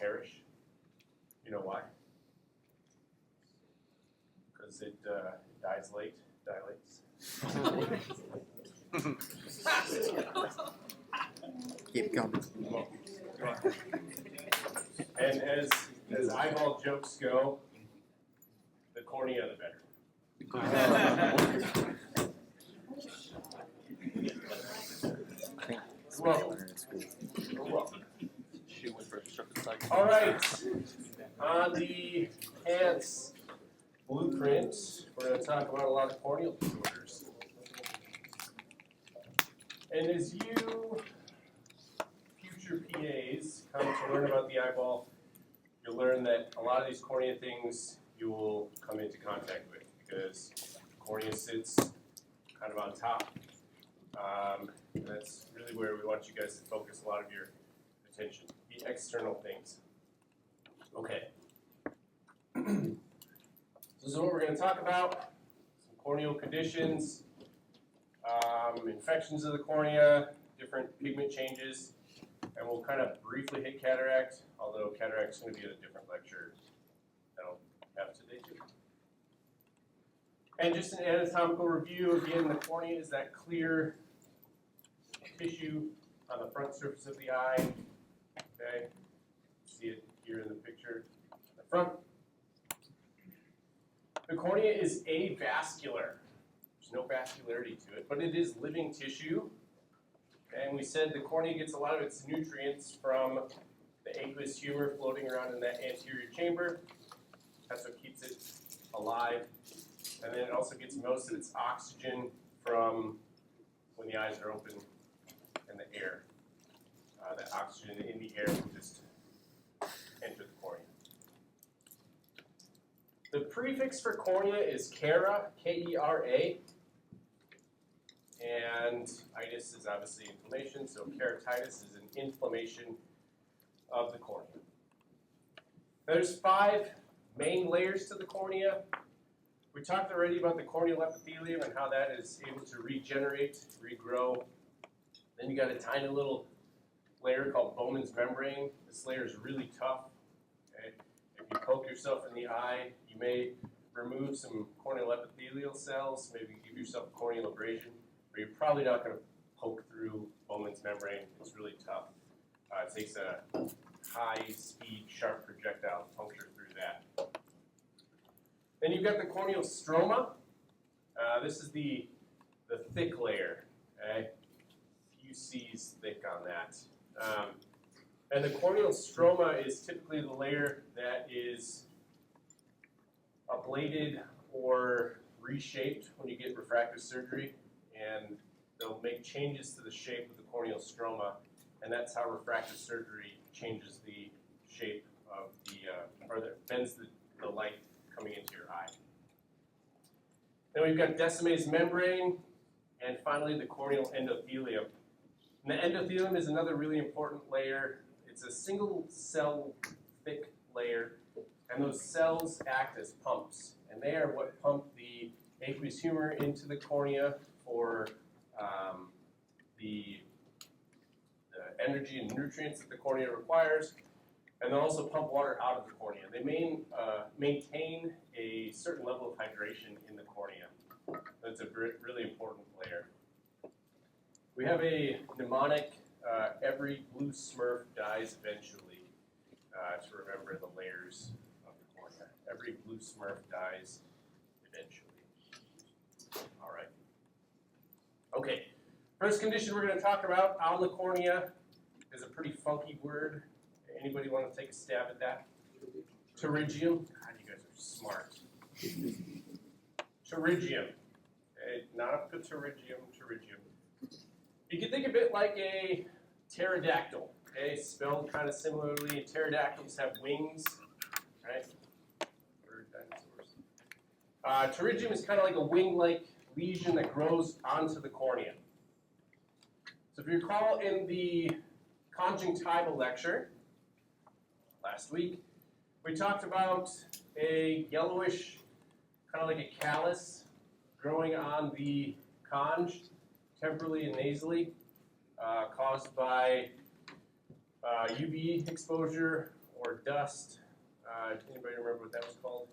perish. You know why? Because it dilates. Keep going. And as eyeball jokes go, the cornea the better. Well, all right. On the HEENT blueprint, we're going to talk about a lot of corneal disorders. And as you future PAs come to learn about the eyeball, you'll learn that a lot of these cornea things you will come into contact with because the cornea sits kind of on top. And that's really where we want you guys to focus a lot of your attention, the external things. Okay. So this is what we're going to talk about, some corneal conditions, infections of the cornea, different pigment changes, and we'll kind of briefly hit cataract, although cataract's going to be at a different lecture that I'll have today too. And just an anatomical review, again, the cornea is that clear tissue on the front surface of the eye. Okay, see it here in the picture in the front. The cornea is avascular. There's no vascularity to it, but it is living tissue. And we said the cornea gets a lot of its nutrients from the aqueous humor floating around in that anterior chamber. That's what keeps it alive. And then it also gets most of its oxygen from when the eyes are open and the air. That oxygen in the air will just enter the cornea. The prefix for cornea is kera, K-E-R-A. And itis is obviously inflammation, so keratitis is an inflammation of the cornea. There's 5 main layers to the cornea. We talked already about the corneal epithelium and how that is able to regenerate, regrow. Then you got a tiny little layer called Bowman's membrane. This layer is really tough. Okay? If you poke yourself in the eye, you may remove some corneal epithelial cells, maybe give yourself a corneal abrasion, but you're probably not going to poke through Bowman's membrane. It's really tough. It takes a high-speed, sharp projectile to puncture through that. Then you've got the corneal stroma. This is the thick layer. Okay? Few C's thick on that. And the corneal stroma is typically the layer that is ablated or reshaped when you get refractive surgery, and they'll make changes to the shape of the corneal stroma, and that's how refractive surgery changes the shape of or that bends the light coming into your eye. Then we've got Descemet's membrane, and finally the corneal endothelium. And the endothelium is another really important layer. It's a single cell thick layer, and those cells act as pumps, and they are what pump the aqueous humor into the cornea for the energy and nutrients that the cornea requires, and they also pump water out of the cornea. They maintain a certain level of hydration in the cornea. That's a really important layer. We have a mnemonic, every blue Smurf dies eventually, to remember the layers of the cornea. Every blue Smurf dies eventually. All right. Okay, first condition we're going to talk about on the cornea is a pretty funky word. Anybody want to take a stab at that? Pterygium. God, you guys are smart. Pterygium. Okay, not a pterygium, pterygium. You can think of it like a pterodactyl. Okay, spelled kind of similarly. Pterodactyls have wings, right? Bird dinosaurs. Pterygium is kind of like a wing-like lesion that grows onto the cornea. So if you recall in the conjunctival lecture last week, we talked about a yellowish, kind of like a callus growing on the conj, temporally and nasally, caused by UV exposure or or dust. Anybody remember what that was called?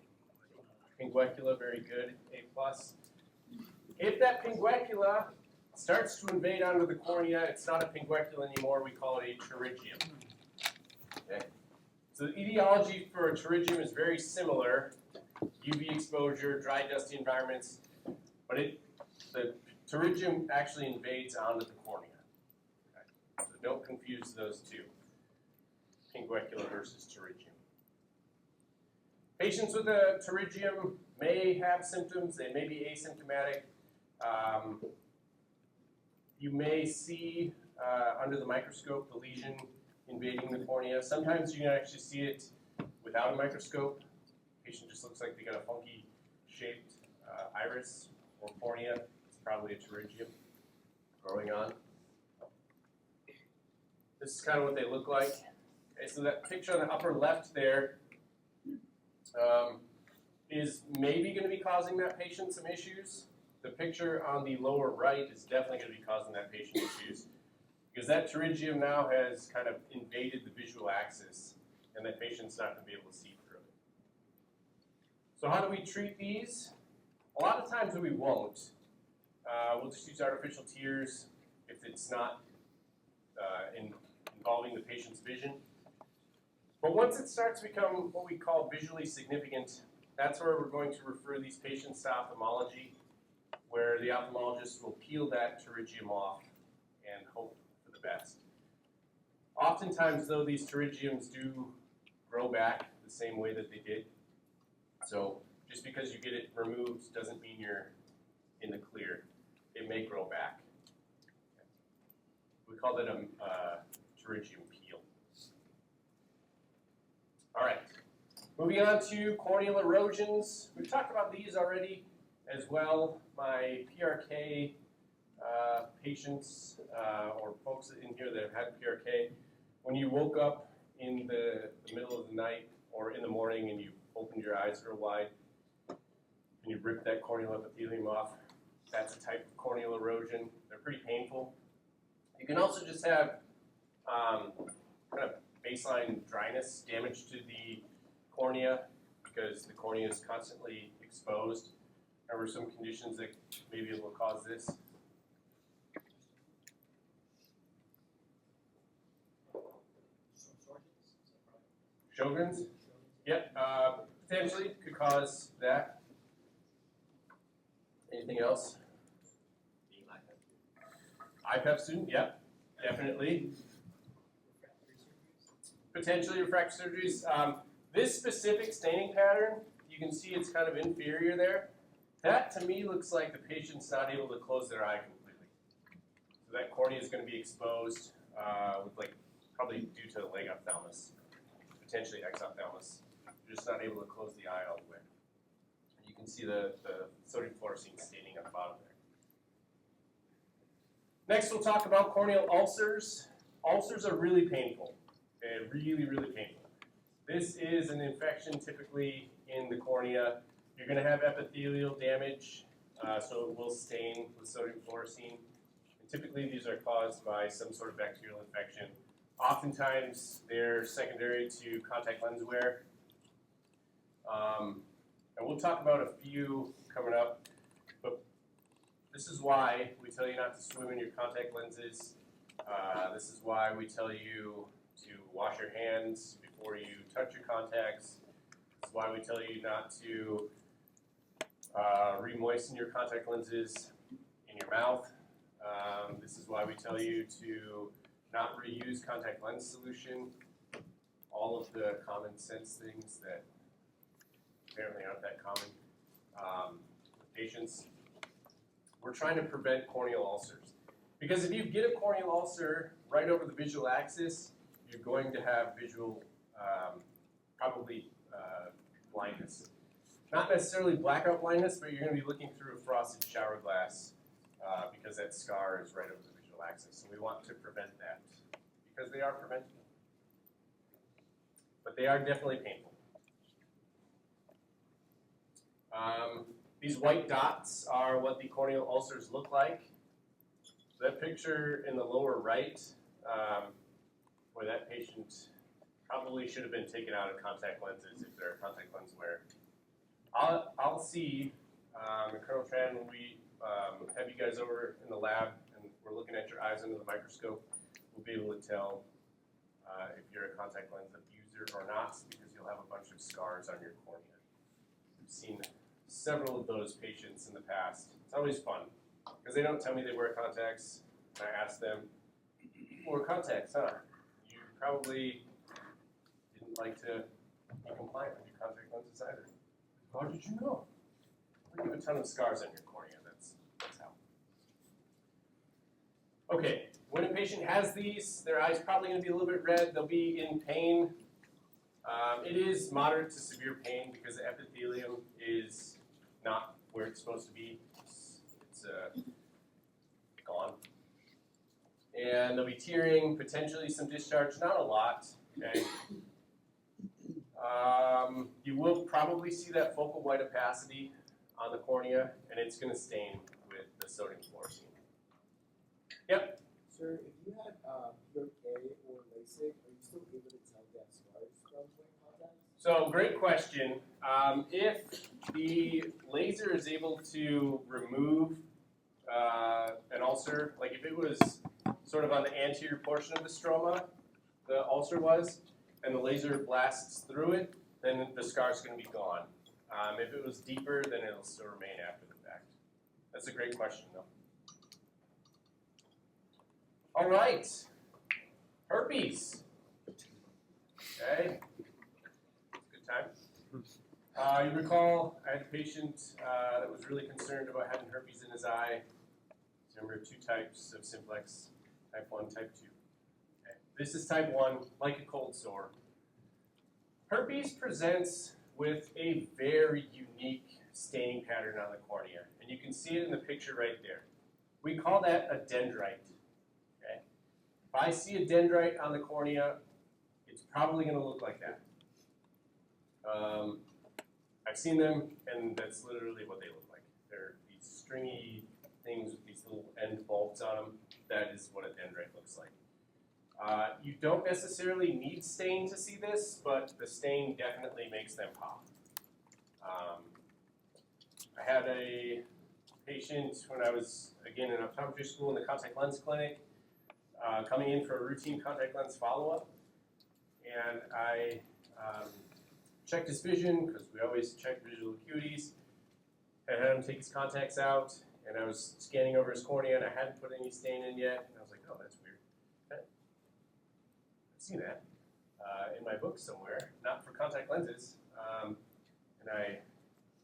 Pinguecula, very good, A+. If that pinguecula starts to invade onto the cornea, it's not a pinguecula anymore, we call it a pterygium. Okay. So the etiology for a pterygium is very similar, UV exposure, dry, dusty environments, but the pterygium actually invades onto the cornea. Okay. So don't confuse those two, pinguecula versus pterygium. Patients with a pterygium may have symptoms, they may be asymptomatic. You may see under the microscope the lesion invading the cornea. Sometimes you can actually see it without a microscope. The patient just looks like they got a funky shaped iris or cornea. It's probably a pterygium growing on. This is kind of what they look like. Okay, so that picture on the upper left there is maybe going to be causing that patient some issues. The picture on the lower right is definitely going to be causing that patient issues because that pterygium now has kind of invaded the visual axis and that patient's not going to be able to see through it. So how do we treat these? A lot of times we won't. We'll just use artificial tears if it's not involving the patient's vision. But once it starts to become what we call visually significant, that's where we're going to refer these patients to ophthalmology, where the ophthalmologist will peel that pterygium off and hope for the best. Oftentimes, though, these pterygiums do grow back the same way that they did. So just because you get it removed doesn't mean you're in the clear. It may grow back. We call that a pterygium peel. All right, moving on to corneal erosions. We've talked about these already as well. My PRK patients or folks in here that have had PRK, when you woke up in the middle of the night or in the morning and you opened your eyes real wide and you ripped that corneal epithelium off, that's a type of corneal erosion. They're pretty painful. You can also just have kind of baseline dryness, damage to the cornea because the cornea is constantly exposed. There were some conditions that may be able to cause this. Sjogren's? Yep, potentially could cause that. Anything else? IPEP student, yep, definitely. Potentially refractive surgeries. This specific staining pattern, you can see it's kind of inferior there. That to me looks like the patient's not able to close their eye completely. So that cornea is going to be exposed with probably due to leg ophthalmos, potentially exophthalmos. You're just not able to close the eye all the way. You can see the sodium fluorescein staining at the bottom there. Next, we'll talk about corneal ulcers. Ulcers are really painful. Okay, really, really painful. This is an infection typically in the cornea. You're going to have epithelial damage, so it will stain with sodium fluorescein. And typically these are caused by some sort of bacterial infection. Oftentimes they're secondary to contact lens wear. And we'll talk about a few coming up, but this is why we tell you not to swim in your contact lenses. This is why we tell you to wash your hands before you touch your contacts. This is why we tell you not to re-moisten your contact lenses in your mouth. This is why we tell you to not reuse contact lens solution. All of the common sense things that apparently aren't that common with patients. We're trying to prevent corneal ulcers. Because if you get a corneal ulcer right over the visual axis, you're going to have visual, probably blindness. Not necessarily blackout blindness, but you're going to be looking through a frosted shower glass because that scar is right over the visual axis. So we want to prevent that because they are preventable. But they are definitely painful. These white dots are what the corneal ulcers look like. So that picture in the lower right, where that patient probably should have been taken out of contact lenses if they're a contact lens wearer. I'll see, Colonel Tran, when we have you guys over in the lab and we're looking at your eyes under the microscope, we'll be able to tell if you're a contact lens abuser or not, because you'll have a bunch of scars on your cornea. I've seen several of those patients in the past. It's always fun, because they don't tell me they wear contacts. And I ask them, "You wore contacts, huh? You probably didn't like to be compliant with your contact lenses either." "How did you know?" "We have a ton of scars on your cornea, that's how." Okay, when a patient has these, their eye's probably going to be a little bit red, they'll be in pain. It is moderate to severe pain because the epithelium is not where it's supposed to be. It's gone. And they'll be tearing, potentially some discharge, not a lot, okay? You will probably see that focal white opacity on the cornea, and it's going to stain with the sodium fluorescein. Yep? Sir, if you had PRK or LASIK, are you still able to tell that scars from wearing contacts? So, great question. If the laser is able to remove an ulcer, like if it was sort of on the anterior portion of the stroma, the ulcer was, and the laser blasts through it, then the scar's going to be gone. If it was deeper, then it'll still remain after the fact. That's a great question, though. All right, herpes. Okay, good time. You recall I had a patient that was really concerned about having herpes in his eye. Remember, 2 types of simplex, type 1, type 2. Okay. This is type 1, like a cold sore. Herpes presents with a very unique staining pattern on the cornea, and you can see it in the picture right there. We call that a dendrite. Okay? If I see a dendrite on the cornea, it's probably going to look like that. I've seen them, and that's literally what they look like. They're these stringy things with these little end bulbs on them. That is what a dendrite looks like. You don't necessarily need stain to see this, but the stain definitely makes them pop. I had a patient when I was, again, in optometry school in the contact lens clinic, coming in for a routine contact lens follow-up, and I checked his vision, because we always check visual acuities, and had him take his contacts out, and I was scanning over his cornea, and I hadn't put any stain in yet, and I was like, oh, that's weird. I've seen that in my book somewhere, not for contact lenses, and I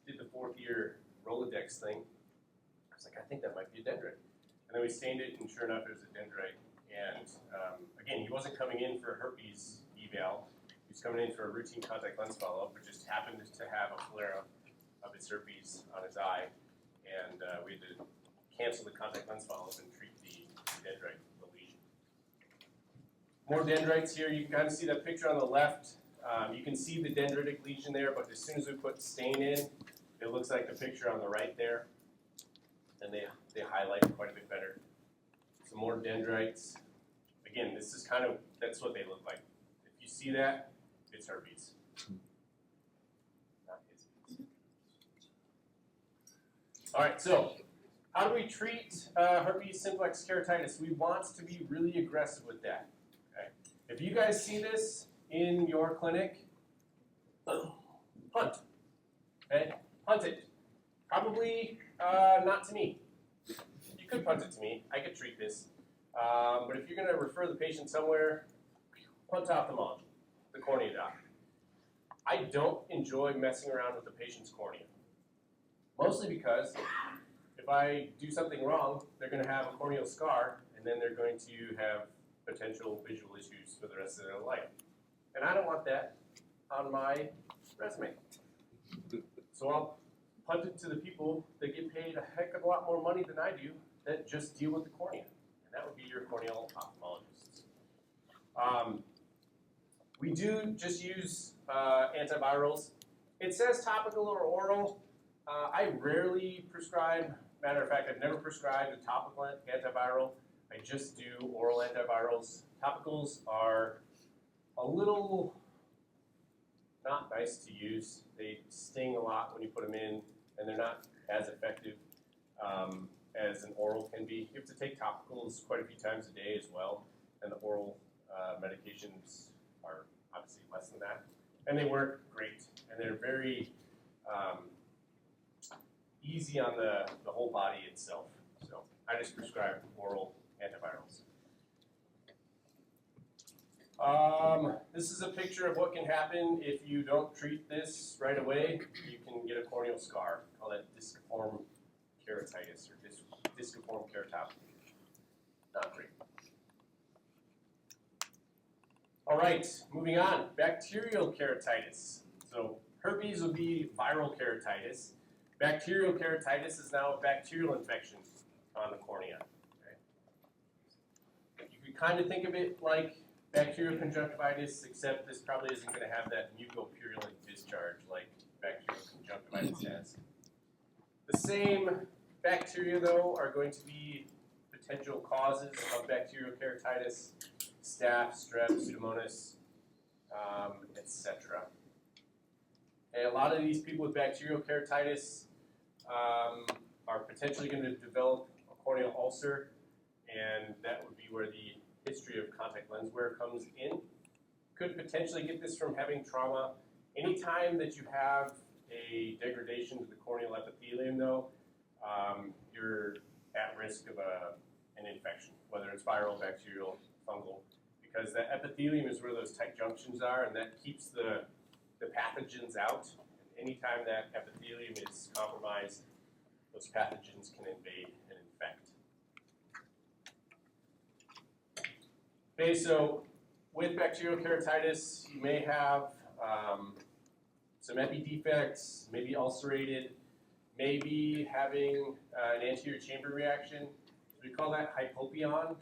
did the 4th year Rolodex thing. I was like, I think that might be a dendrite. And then we stained it, and sure enough, it was a dendrite. And again, he wasn't coming in for a herpes eval. He was coming in for a routine contact lens follow-up, but just happened to have a flare-up of his herpes on his eye. And we had to cancel the contact lens follow-up and treat the dendrite, the lesion. More dendrites here. You can kind of see that picture on the left. You can see the dendritic lesion there, but as soon as we put stain in, it looks like the picture on the right there. And they highlight quite a bit better. Some more dendrites. Again, this is kind of, that's what they look like. If you see that, it's herpes. Not his. All right, so how do we treat herpes simplex keratitis? We want to be really aggressive with that. Okay? If you guys see this in your clinic, hunt. Okay? Hunt it. Probably not to me. You could punt it to me. I could treat this. But if you're going to refer the patient somewhere, punt off the cornea doc. I don't enjoy messing around with the patient's cornea. Mostly because if I do something wrong, they're going to have a corneal scar, and then they're going to have potential visual issues for the rest of their life. And I don't want that on my resume. So I'll punt it to the people that get paid a heck of a lot more money than I do that just deal with the cornea. And that would be your corneal ophthalmologists. We do just use antivirals. It says topical or oral. I rarely prescribe. Matter of fact, I've never prescribed a topical antiviral. I just do oral antivirals. Topicals are a little not nice to use. They sting a lot when you put them in, and they're not as effective as an oral can be. You have to take topicals quite a few times a day as well, and the oral medications are obviously less than that. And they work great, and they're very easy on the whole body itself. So I just prescribe oral antivirals. This is a picture of what can happen if you don't treat this right away. You can get a corneal scar. We call that disciform keratitis or disciform keratopathy. Not great. All right, moving on. Bacterial keratitis. So herpes would be viral keratitis. Bacterial keratitis is now a bacterial infection on the cornea. Okay. You could kind of think of it like bacterial conjunctivitis, except this probably isn't going to have that mucopurulent discharge like bacterial conjunctivitis has. The same bacteria, though, are going to be potential causes of bacterial keratitis: staph, strep, pseudomonas, etc. And a lot of these people with bacterial keratitis are potentially going to develop a corneal ulcer, and that would be where the history of contact lens wear comes in. Could potentially get this from having trauma. Anytime that you have a degradation to the corneal epithelium, though, you're at risk of an infection, whether it's viral, bacterial, fungal, because that epithelium is where those tight junctions are, and that keeps the pathogens out. And anytime that epithelium is compromised, those pathogens can invade and infect. Okay, so with bacterial keratitis, you may have some epidefects, maybe ulcerated, maybe having an anterior chamber reaction. We call that hypopion,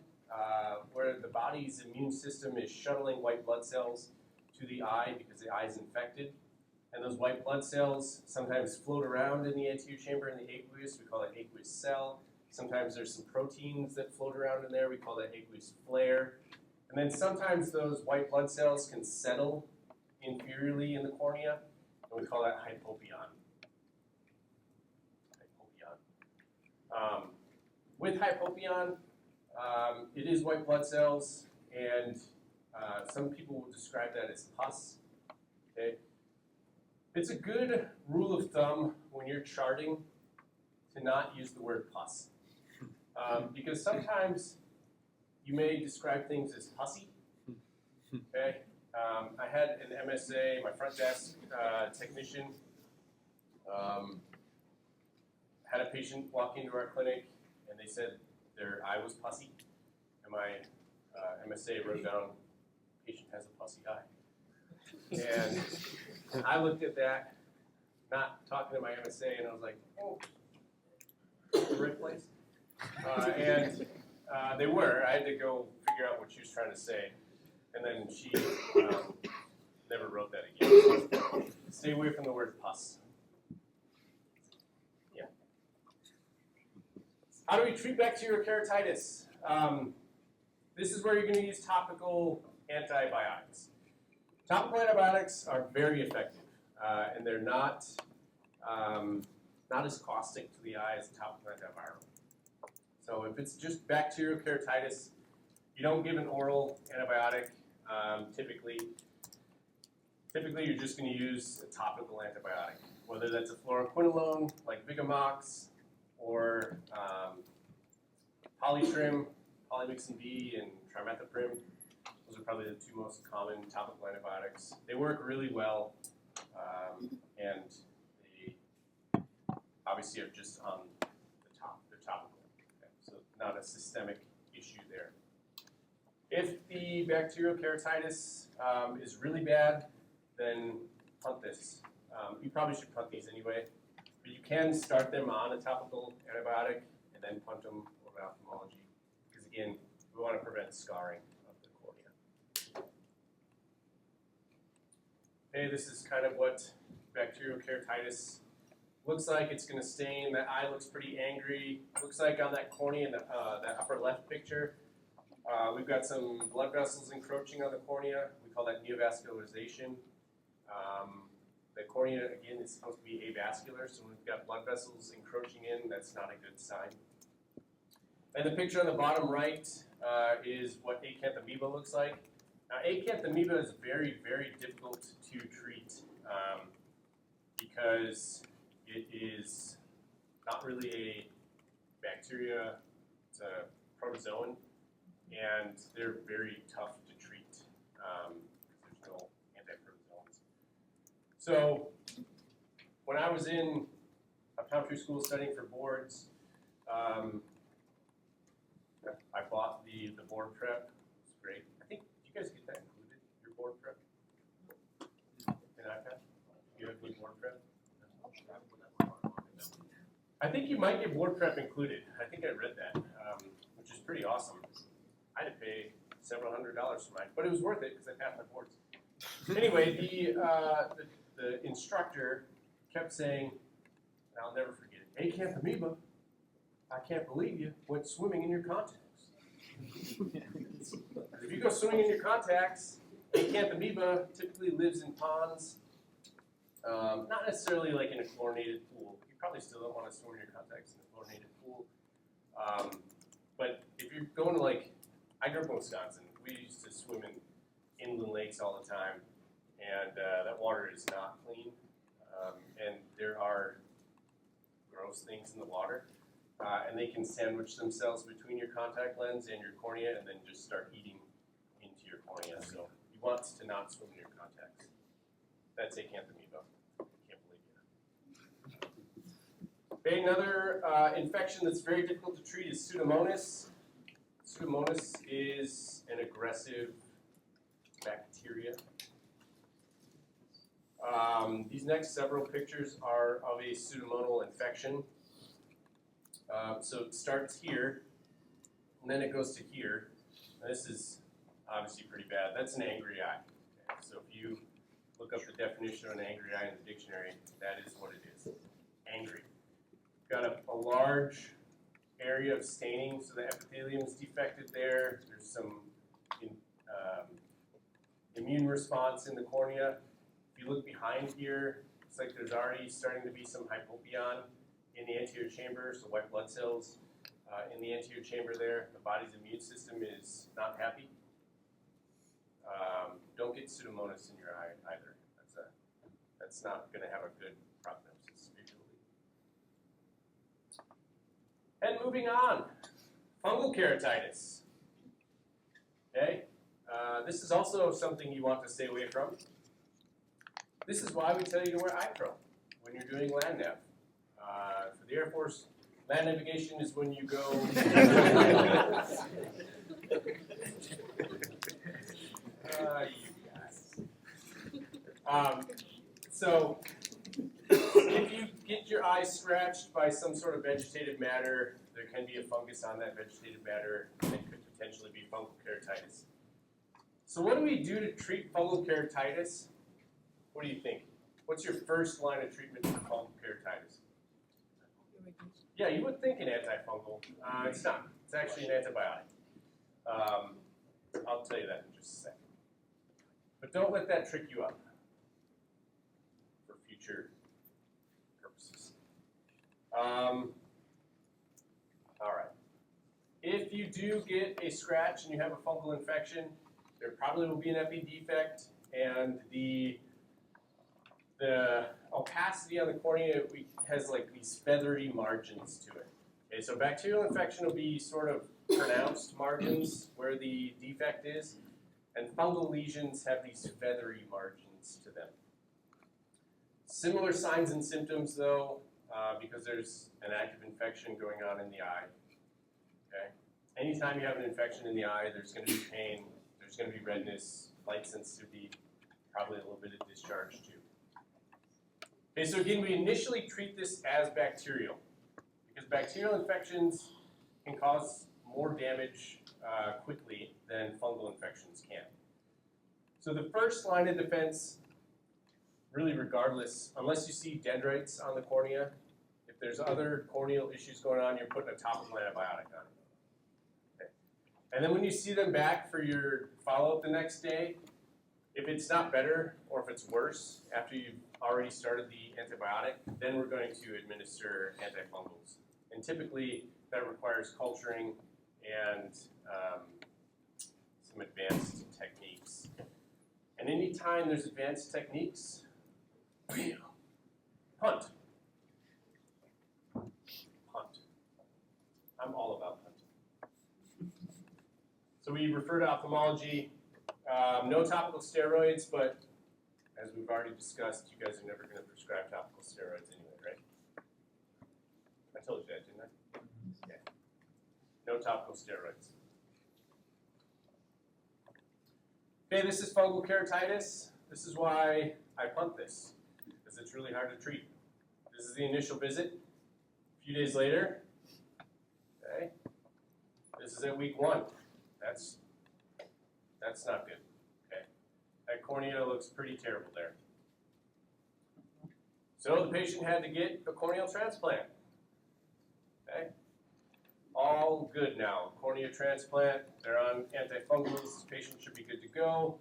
where the body's immune system is shuttling white blood cells to the eye because the eye is infected. And those white blood cells sometimes float around in the anterior chamber in the aqueous. We call that aqueous cell. Sometimes there's some proteins that float around in there. We call that aqueous flare. And then sometimes those white blood cells can settle inferiorly in the cornea, and we call that hypopion. With hypopion, it is white blood cells, and some people will describe that as pus. Okay? It's a good rule of thumb when you're charting to not use the word pus, because sometimes you may describe things as pussy. Okay, I had an MSA, my front desk technician, had a patient walk into our clinic, and they said their eye was pussy, and my MSA wrote down, "Patient has a pussy eye." And I looked at that, not talking to my MSA, and I was like, "Oh, the right place." And they were. I had to go figure out what she was trying to say. And then she never wrote that again. So stay away from the word pus. Yeah. How do we treat bacterial keratitis? This is where you're going to use topical antibiotics. Topical antibiotics are very effective, and they're not as caustic to the eye as a topical antiviral. So if it's just bacterial keratitis, you don't give an oral antibiotic. Typically you're just going to use a topical antibiotic, whether that's a fluoroquinolone like Vigamox or Polytrim, Polymyxin B, and Trimethoprim. Those are probably the two most common topical antibiotics. They work really well, and they obviously are just on the top. They're topical. So not a systemic issue there. If the bacterial keratitis is really bad, then punt this. You probably should punt these anyway, but you can start them on a topical antibiotic and then punt them over ophthalmology, because again, we want to prevent scarring of the cornea. Okay, this is kind of what bacterial keratitis looks like. It's going to stain. That eye looks pretty angry. Looks like on that cornea in the, that upper left picture, we've got some blood vessels encroaching on the cornea. We call that neovascularization. The cornea, again, is supposed to be avascular, so when we've got blood vessels encroaching in, that's not a good sign. And the picture on the bottom right is what acanthamoeba looks like. Now, acanthamoeba is very, very difficult to treat because it is not really a bacteria, it's a protozoan, and they're very tough to treat because there's no antiprotozoans. So when I was in optometry school studying for boards, I bought the board prep. It's great. I think, did you guys get that included, your board prep? An iPad? You have any board prep? I think you might get board prep included. I think I read that, which is pretty awesome. I had to pay several $100s for mine, but it was worth it because I passed my boards. Anyway, the instructor kept saying, and I'll never forget it, acanthamoeba, I can't believe you went swimming in your contacts. If you go swimming in your contacts, acanthamoeba typically lives in ponds, not necessarily like in a chlorinated pool. You probably still don't want to swim in your contacts in a chlorinated pool. But if you're going to I grew up in Wisconsin. We used to swim in inland lakes all the time, and that water is not clean, and there are gross things in the water. And they can sandwich themselves between your contact lens and your cornea and then just start eating into your cornea. So you want to not swim in your contacts. That's acanthamoeba. I can't believe you. Okay, another infection that's very difficult to treat is Pseudomonas. Pseudomonas is an aggressive bacteria. These next several pictures are of a pseudomonal infection. So it starts here, and then it goes to here. And this is obviously pretty bad. That's an angry eye. Okay? So if you look up the definition of an angry eye in the dictionary, that is what it is. Angry. Got a large area of staining, so the epithelium is defected there. There's some immune response in the cornea. If you look behind here, looks like there's already starting to be some hypopyon in the anterior chamber, so white blood cells in the anterior chamber there. The body's immune system is not happy. Don't get Pseudomonas in your eye either. That's not going to have a good prognosis visually. And moving on, fungal keratitis. Okay, this is also something you want to stay away from. This is why we tell you to wear eye pro when you're doing land nav. For the Air Force, land navigation is when you go. You guys. So, if you get your eye scratched by some sort of vegetative matter, there can be a fungus on that vegetative matter, and it could potentially be fungal keratitis. So, what do we do to treat fungal keratitis? What do you think? What's your first line of treatment for fungal keratitis? Yeah, you would think an antifungal. It's not. It's actually an antibiotic. I'll tell you that in just a second. But don't let that trick you up for future purposes. All right. If you do get a scratch and you have a fungal infection, there probably will be an epi defect, and the opacity on the cornea has like these feathery margins to it. Okay, so bacterial infection will be sort of pronounced margins where the defect is, and fungal lesions have these feathery margins to them. Similar signs and symptoms though, because there's an active infection going on in the eye. Okay? Anytime you have an infection in the eye, there's going to be pain, there's going to be redness, light sensitivity, probably a little bit of discharge too. Okay, so again, we initially treat this as bacterial because bacterial infections can cause more damage quickly than fungal infections can. So the first line of defense, really regardless, unless you see dendrites on the cornea, if there's other corneal issues going on, you're putting a topical antibiotic on it. Okay. And then when you see them back for your follow-up the next day, If it's not better or if it's worse after you've already started the antibiotic, then we're going to administer antifungals. And typically that requires culturing and some advanced techniques. And anytime there's advanced techniques, punt. Punt. I'm all about punting. So we refer to ophthalmology. No topical steroids, but as we've already discussed, you guys are never going to prescribe topical steroids anyway, right? I told you that, didn't I? Yeah. No topical steroids. Okay, this is fungal keratitis. This is why I punt this, because it's really hard to treat. This is the initial visit. A few days later, okay, this is at week 1. That's not good. That cornea looks pretty terrible there. So the patient had to get a corneal transplant. Okay? All good now. Cornea transplant, they're on antifungals, the patient should be good to go.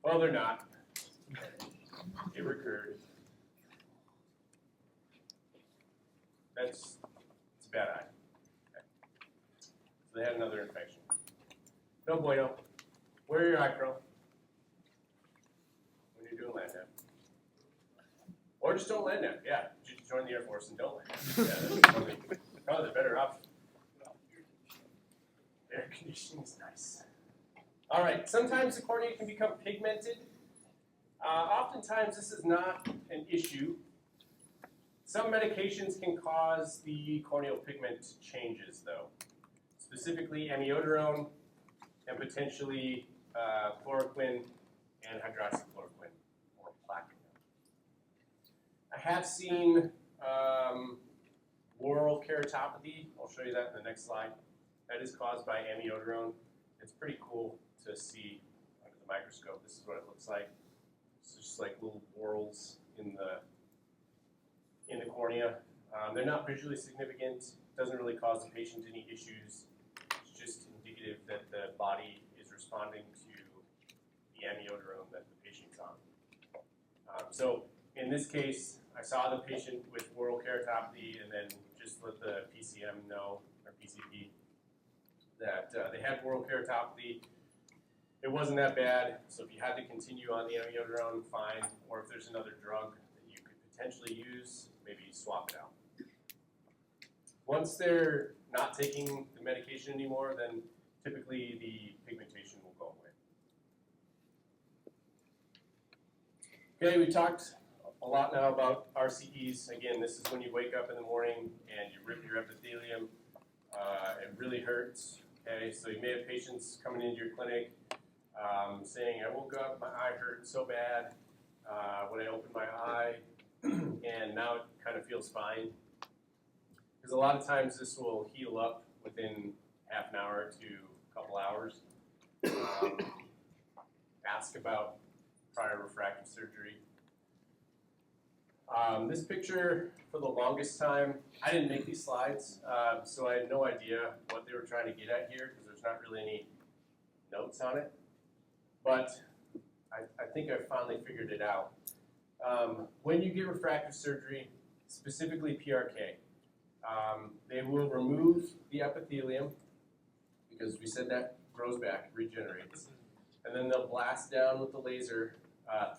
Well, they're not. It recurred. It's a bad eye. Okay. So they had another infection. No bueno. Wear your eye pro when you're doing land nav. Or just don't land nav. Yeah, just join the Air Force and don't land nav. Yeah, that's probably the better option. Air conditioning is nice. All right, sometimes the cornea can become pigmented. Oftentimes this is not an issue. Some medications can cause the corneal pigment changes though. Specifically amiodarone and potentially chloroquine and hydroxychloroquine or plaquenil. I have seen whorl keratopathy. I'll show you that in the next slide. That is caused by amiodarone. It's pretty cool to see under the microscope. This is what it looks like. It's just like little whorls in the cornea. They're not visually significant. Doesn't really cause the patient any issues. It's just indicative that the body is responding to the amiodarone that the patient's on. So in this case, I saw the patient with whorl keratopathy and then just let the PCM know, or PCP, that they had whorl keratopathy. It wasn't that bad, so if you had to continue on the amiodarone, fine. Or if there's another drug that you could potentially use, maybe swap it out. Once they're not taking the medication anymore, then typically the pigmentation will go away. Okay, we talked a lot now about RCEs. Again, this is when you wake up in the morning and you rip your epithelium. It really hurts. Okay, so you may have patients coming into your clinic saying, I woke up, my eye hurt so bad when I opened my eye, and now it kind of feels fine. Because a lot of times this will heal up within half an hour to a couple hours. Ask about prior refractive surgery. This picture, for the longest time, I didn't make these slides, so I had no idea what they were trying to get at here because there's not really any notes on it. But I think I finally figured it out. When you get refractive surgery, specifically PRK, they will remove the epithelium because we said that grows back, regenerates. And then they'll blast down with the laser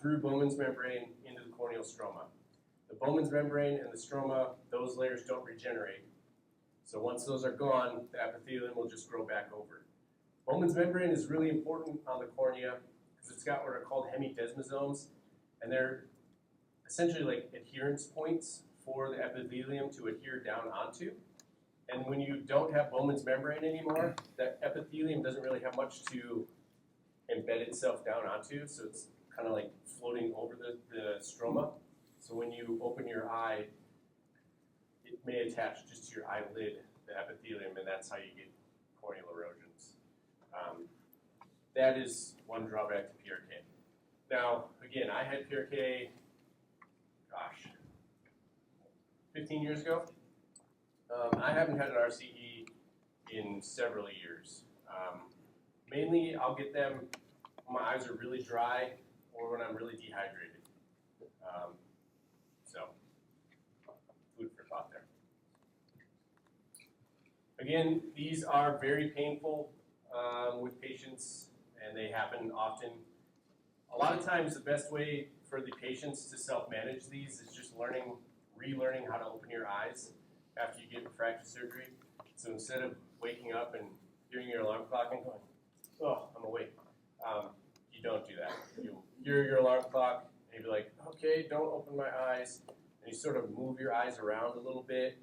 through Bowman's membrane into the corneal stroma. The Bowman's membrane and the stroma, those layers don't regenerate. So once those are gone, the epithelium will just grow back over. Bowman's membrane is really important on the cornea because it's got what are called hemidesmosomes, and they're essentially like adherence points for the epithelium to adhere down onto. And when you don't have Bowman's membrane anymore, that epithelium doesn't really have much to embed itself down onto, so it's kind of like floating over the stroma. So when you open your eye, it may attach just to your eyelid, the epithelium, and that's how you get corneal erosions. That is one drawback to PRK. Now, again, I had PRK, 15 years ago. I haven't had an RCE in several years. Mainly, I'll get them when my eyes are really dry or when I'm really dehydrated. So, food for thought there. Again, these are very painful with patients, and they happen often. A lot of times, the best way for the patients to self-manage these is just relearning how to open your eyes after you get refractive surgery. So instead of waking up and hearing your alarm clock and going, oh, I'm awake, you don't do that. You hear your alarm clock, and you be like, okay, don't open my eyes. And you sort of move your eyes around a little bit,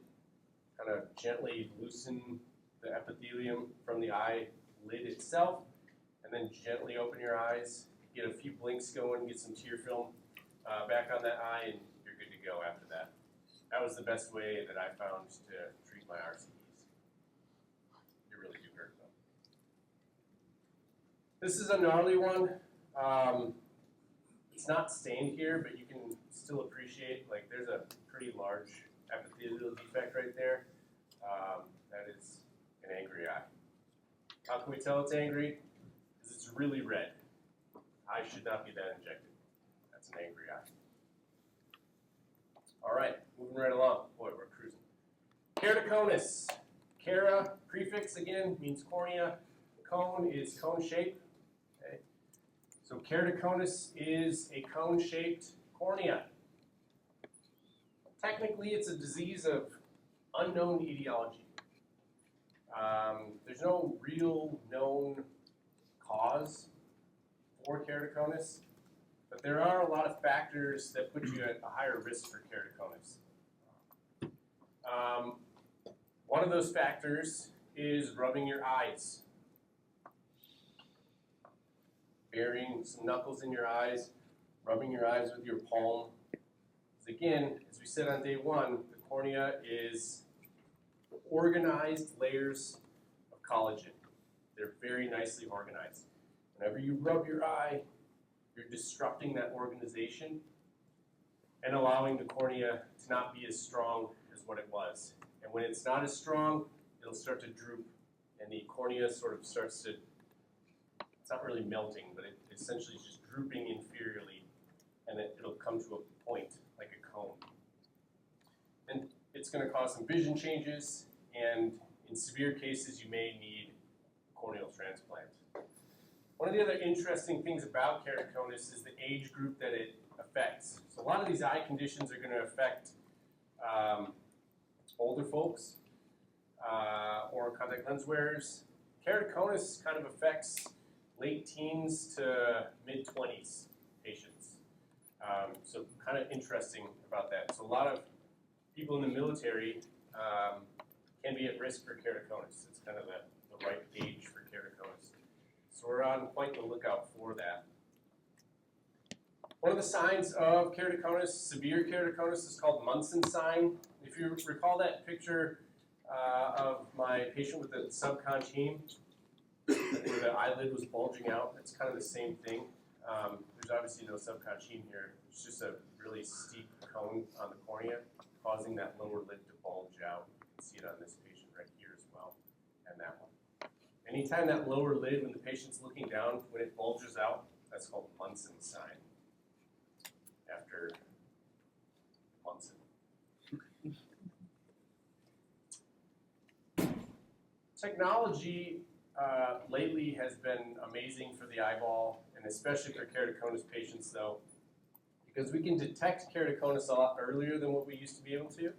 kind of gently loosen the epithelium from the eyelid itself, and then gently open your eyes, get a few blinks going, get some tear film back on that eye, and you're good to go after that. That was the best way that I found to treat my RCEs. They really do hurt though. This is a gnarly one. It's not stained here, but you can still appreciate, like, there's a pretty large epithelial defect right there. That is an angry eye. How can we tell it's angry? Because it's really red. Eye should not be that injected. That's an angry eye. All right, moving right along. Boy, we're cruising. Keratoconus. Kera, prefix again, means cornea. Cone is cone shape. Okay. So keratoconus is a cone-shaped cornea. Technically, it's a disease of unknown etiology. There's no real known cause for keratoconus, but there are a lot of factors that put you at a higher risk for keratoconus. One of those factors is rubbing your eyes. Burying some knuckles in your eyes, rubbing your eyes with your palm. Because again, as we said on day one, the cornea is organized layers of collagen. They're very nicely organized. Whenever you rub your eye, you're disrupting that organization and allowing the cornea to not be as strong as what it was. And when it's not as strong, it'll start to droop, and the cornea sort of starts to, it's not really melting, but it essentially is just drooping inferiorly, and it'll come to a point, like a cone. And it's going to cause some vision changes, and in severe cases, you may need a corneal transplant. One of the other interesting things about keratoconus is the age group that it affects. So a lot of these eye conditions are going to affect older folks or contact lens wearers. Keratoconus kind of affects late teens to mid-20s patients. So kind of interesting about that. So a lot of people in the military can be at risk for keratoconus. It's kind of the right age for keratoconus. So we're on quite the lookout for that. One of the signs of keratoconus, severe keratoconus, is called Munson's sign. If you recall that picture of my patient with the subconch heme, where the eyelid was bulging out, it's kind of the same thing. There's obviously no subconch heme here. It's just a really steep cone on the cornea, causing that lower lid to bulge out. You can see it on this patient right here as well, and that one. Anytime that lower lid, when the patient's looking down, when it bulges out, that's called Munson's sign, after Munson. Technology lately has been amazing for the eyeball, and especially for keratoconus patients though, because we can detect keratoconus a lot earlier than what we used to be able to,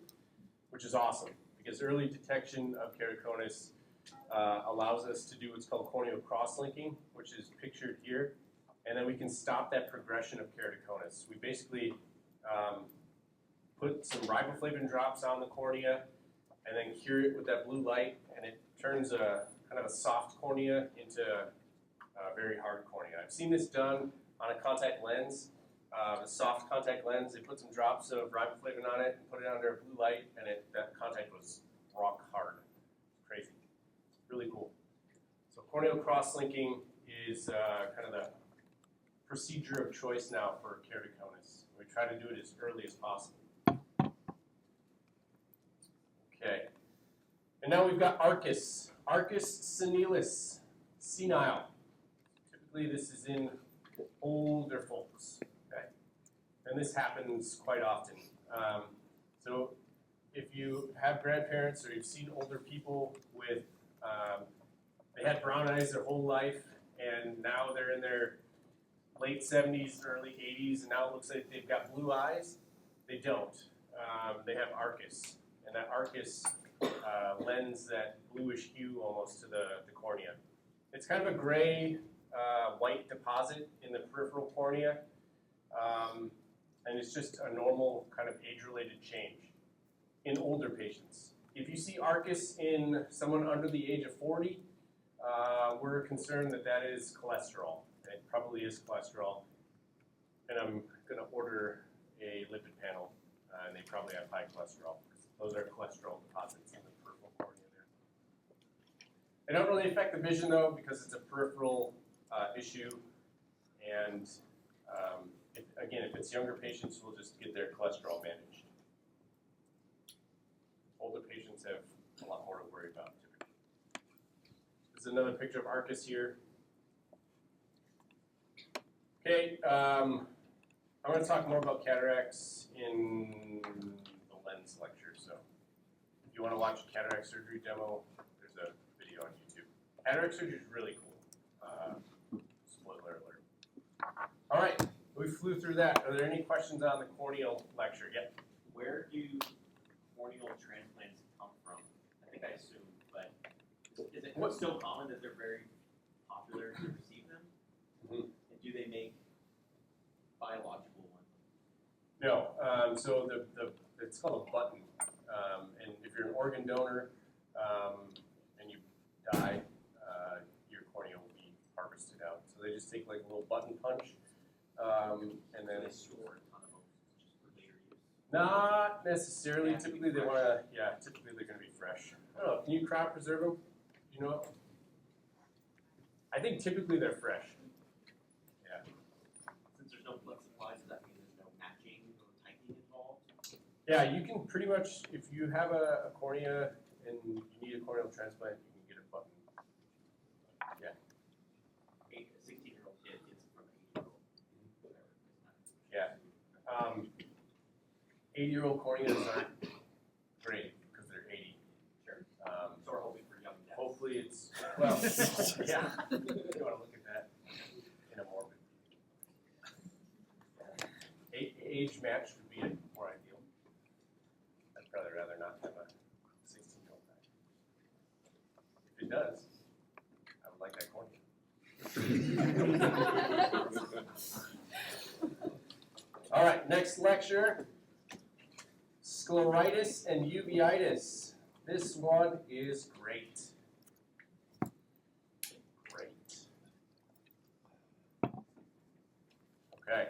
which is awesome, because early detection of keratoconus allows us to do what's called corneal cross-linking, which is pictured here, and then we can stop that progression of keratoconus. We basically put some riboflavin drops on the cornea and then cure it with that blue light, and it turns a kind of a soft cornea into a very hard cornea. I've seen this done on a contact lens, a soft contact lens. They put some drops of riboflavin on it and put it under a blue light, and that contact was rock hard. Crazy. Really cool. So corneal cross-linking is kind of the procedure of choice now for keratoconus. We try to do it as early as possible. Okay. And now we've got arcus. Arcus senilis, senile. Typically this is in older folks, okay? And this happens quite often. So if you have grandparents or you've seen older people with, they had brown eyes their whole life and now they're in their late 70s, early 80s, and now it looks like they've got blue eyes, they don't. They have Arcus, and that Arcus lends that bluish hue almost to the cornea. It's kind of a gray, white deposit in the peripheral cornea, and it's just a normal kind of age-related change in older patients. If you see Arcus in someone under the age of 40, we're concerned that that is cholesterol. It probably is cholesterol, and I'm going to order a lipid panel, and they probably have high cholesterol. Those are cholesterol deposits in the peripheral cornea there. They don't really affect the vision though because it's a peripheral issue, and if it's younger patients, we'll just get their cholesterol managed. Older patients have a lot more to worry about typically. This is another picture of Arcus here. Okay, I'm going to talk more about cataracts in the lens lecture. So if you want to watch a cataract surgery demo, there's a video on YouTube. Cataract surgery is really cool. Spoiler alert. All right, we flew through that. Are there any questions on the corneal lecture? Yep. Where do corneal transplants come from? I think I assume, but is it so common that they're very popular to receive them? Mm-hmm. And do they make biological ones? No. So it's called a button, and if you're an organ donor and you die, your cornea will be harvested out. So they just take like a little button punch, and then they store a ton of them just for later use. Not necessarily. Typically, they want to. Yeah, typically they're going to be fresh. I don't know. Can you crop preserve them? You know, I think typically they're fresh. Yeah. Since there's no blood supply, does that mean there's no matching or tightening involved? Yeah, you can pretty much, if you have a cornea and you need a corneal transplant, you can get a button. Yeah. A 16-year-old kid gets it from an 8-year-old. Yeah. 80-year-old corneas aren't great because they're 80. Sure. So we're hoping for young deaths. Hopefully it's, well, yeah. You want to look at that in a morbid. Age match would be more ideal. I'd probably rather not have a 16-year-old die. If it does, I would like that cornea. All right, next lecture, scleritis and uveitis. This one is great. Great. Okay.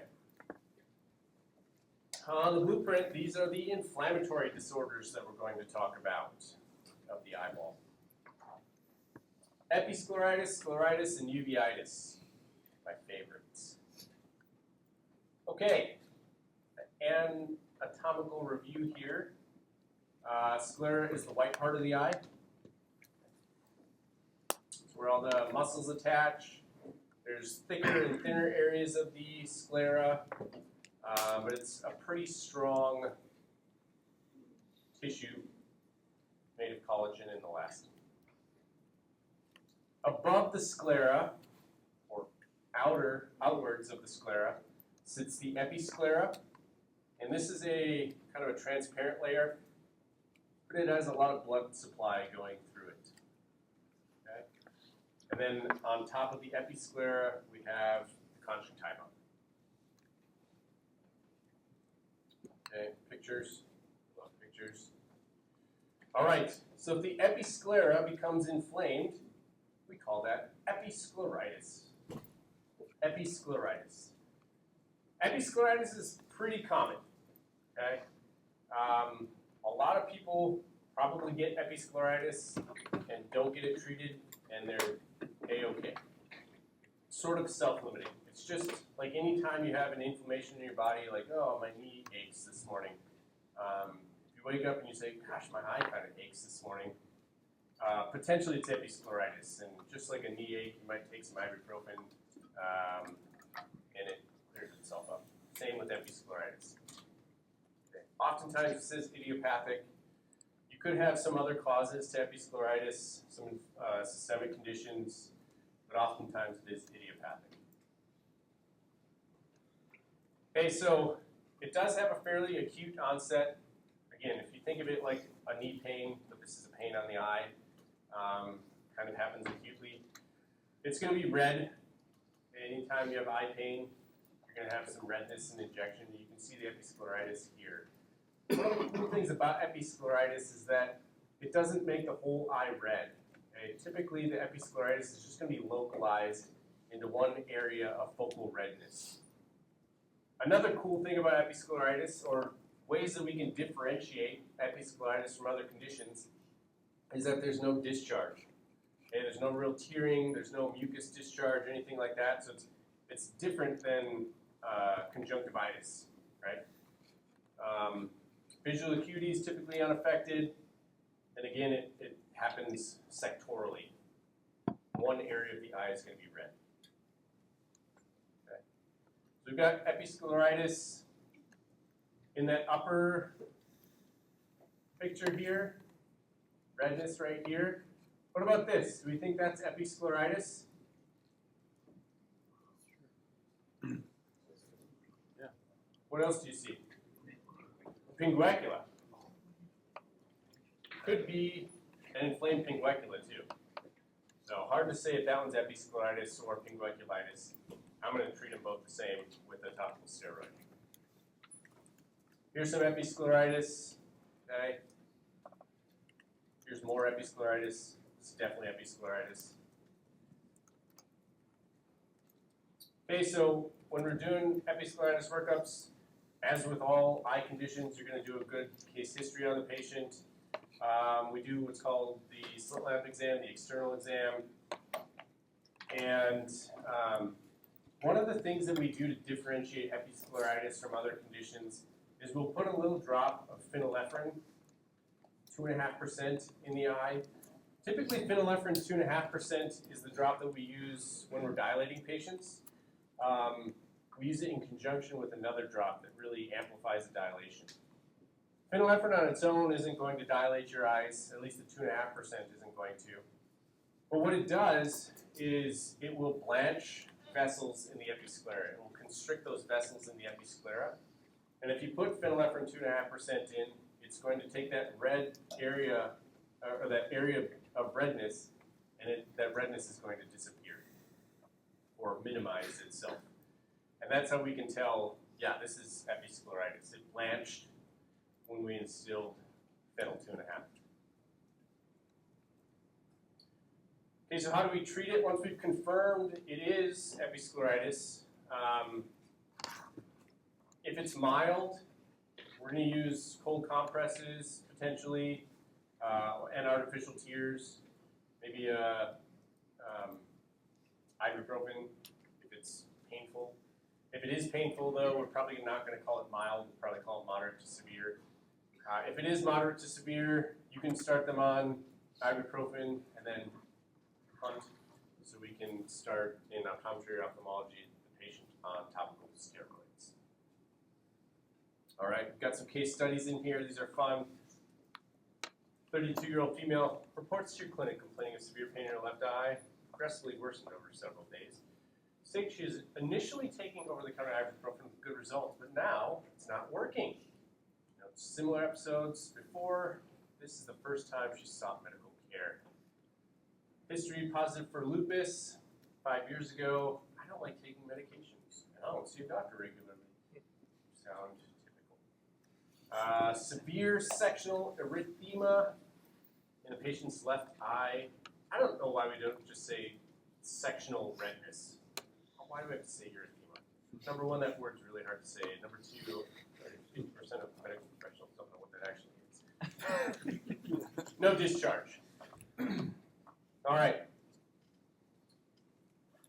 On the blueprint, these are the inflammatory disorders that we're going to talk about of the eyeball. Episcleritis, scleritis, and uveitis, my favorites. Okay, anatomical review here. Sclera is the white part of the eye. It's where all the muscles attach. There's thicker and thinner areas of the sclera, but it's a pretty strong tissue made of collagen and elastin. Above the sclera, or outwards of the sclera, sits the episclera, and this is a kind of a transparent layer, but it has a lot of blood supply going through it. Okay? And then on top of the episclera, we have the conjunctiva. Okay, pictures. Love pictures. All right, so if the episclera becomes inflamed, we call that episcleritis. Episcleritis. Episcleritis is pretty common. Okay, a lot of people probably get episcleritis and don't get it treated, and they're A-okay. Sort of self-limiting. It's just like any time you have an inflammation in your body, like, oh, my knee aches this morning. If you wake up and you say, gosh, my eye kind of aches this morning, potentially it's episcleritis. And just like a knee ache, you might take some ibuprofen. itself up. Same with episcleritis. Okay. Oftentimes it says idiopathic. You could have some other causes to episcleritis, some systemic conditions, but oftentimes it is idiopathic. Okay, so it does have a fairly acute onset. Again, if you think of it like a knee pain, but this is a pain on the eye, kind of happens acutely. It's going to be red. Anytime you have eye pain, you're going to have some redness and injection. You can see the episcleritis here. One of the cool things about episcleritis is that it doesn't make the whole eye red. Okay? Typically, the episcleritis is just going to be localized into one area of focal redness. Another cool thing about episcleritis, or ways that we can differentiate episcleritis from other conditions, is that there's no discharge. Okay? There's no real tearing, there's no mucus discharge, anything like that. So it's different than conjunctivitis, right? Visual acuity is typically unaffected, and again, it happens sectorally. One area of the eye is going to be red. Okay. So we've got episcleritis in that upper picture here, redness right here. What about this? Do we think that's episcleritis? Yeah. What else do you see? Pinguecula. Could be an inflamed pinguecula too. So hard to say if that one's episcleritis or pingueculitis. I'm going to treat them both the same with a topical steroid. Here's some episcleritis. Okay. Here's more episcleritis. It's definitely episcleritis. Okay, so when we're doing episcleritis workups, as with all eye conditions, you're going to do a good case history on the patient. We do what's called the slit lamp exam, the external exam. And one of the things that we do to differentiate episcleritis from other conditions is we'll put a little drop of phenylephrine, 2.5% in the eye. Typically, phenylephrine 2.5% is the drop that we use when we're dilating patients. We use it in conjunction with another drop that really amplifies the dilation. Phenylephrine on its own isn't going to dilate your eyes, at least the 2.5% isn't going to. But what it does is it will blanch vessels in the episclera. It will constrict those vessels in the episclera. And if you put phenylephrine 2.5% in, it's going to take that red area, or that area of redness, and that redness is going to disappear or minimize itself. And that's how we can tell, yeah, this is episcleritis. It blanched when we instilled phenyl 2.5. Okay, so how do we treat it? Once we've confirmed it is episcleritis, if it's mild, we're going to use cold compresses potentially, and artificial tears, maybe ibuprofen if it's painful. If it is painful, though, we're probably not going to call it mild. We'll probably call it moderate to severe. If it is moderate to severe, you can start them on ibuprofen and then hunt, so we can start in optometry or ophthalmology the patient on topical steroids. All right, we've got some case studies in here. These are fun. 32-year-old female reports to your clinic complaining of severe pain in her left eye, progressively worsened over several days. States she is initially taking over-the-counter ibuprofen with good results, but now it's not working. Similar episodes before, this is the first time she sought medical care. History positive for lupus 5 years ago. I don't like taking medications. I don't see a doctor regularly. Sound typical. Severe sectional erythema in a patient's left eye. I don't know why we don't just say sectional redness. Why do we have to say erythema? Number one, that word's really hard to say. Number two, 50% of medical professionals don't know what that actually means. No discharge. All right.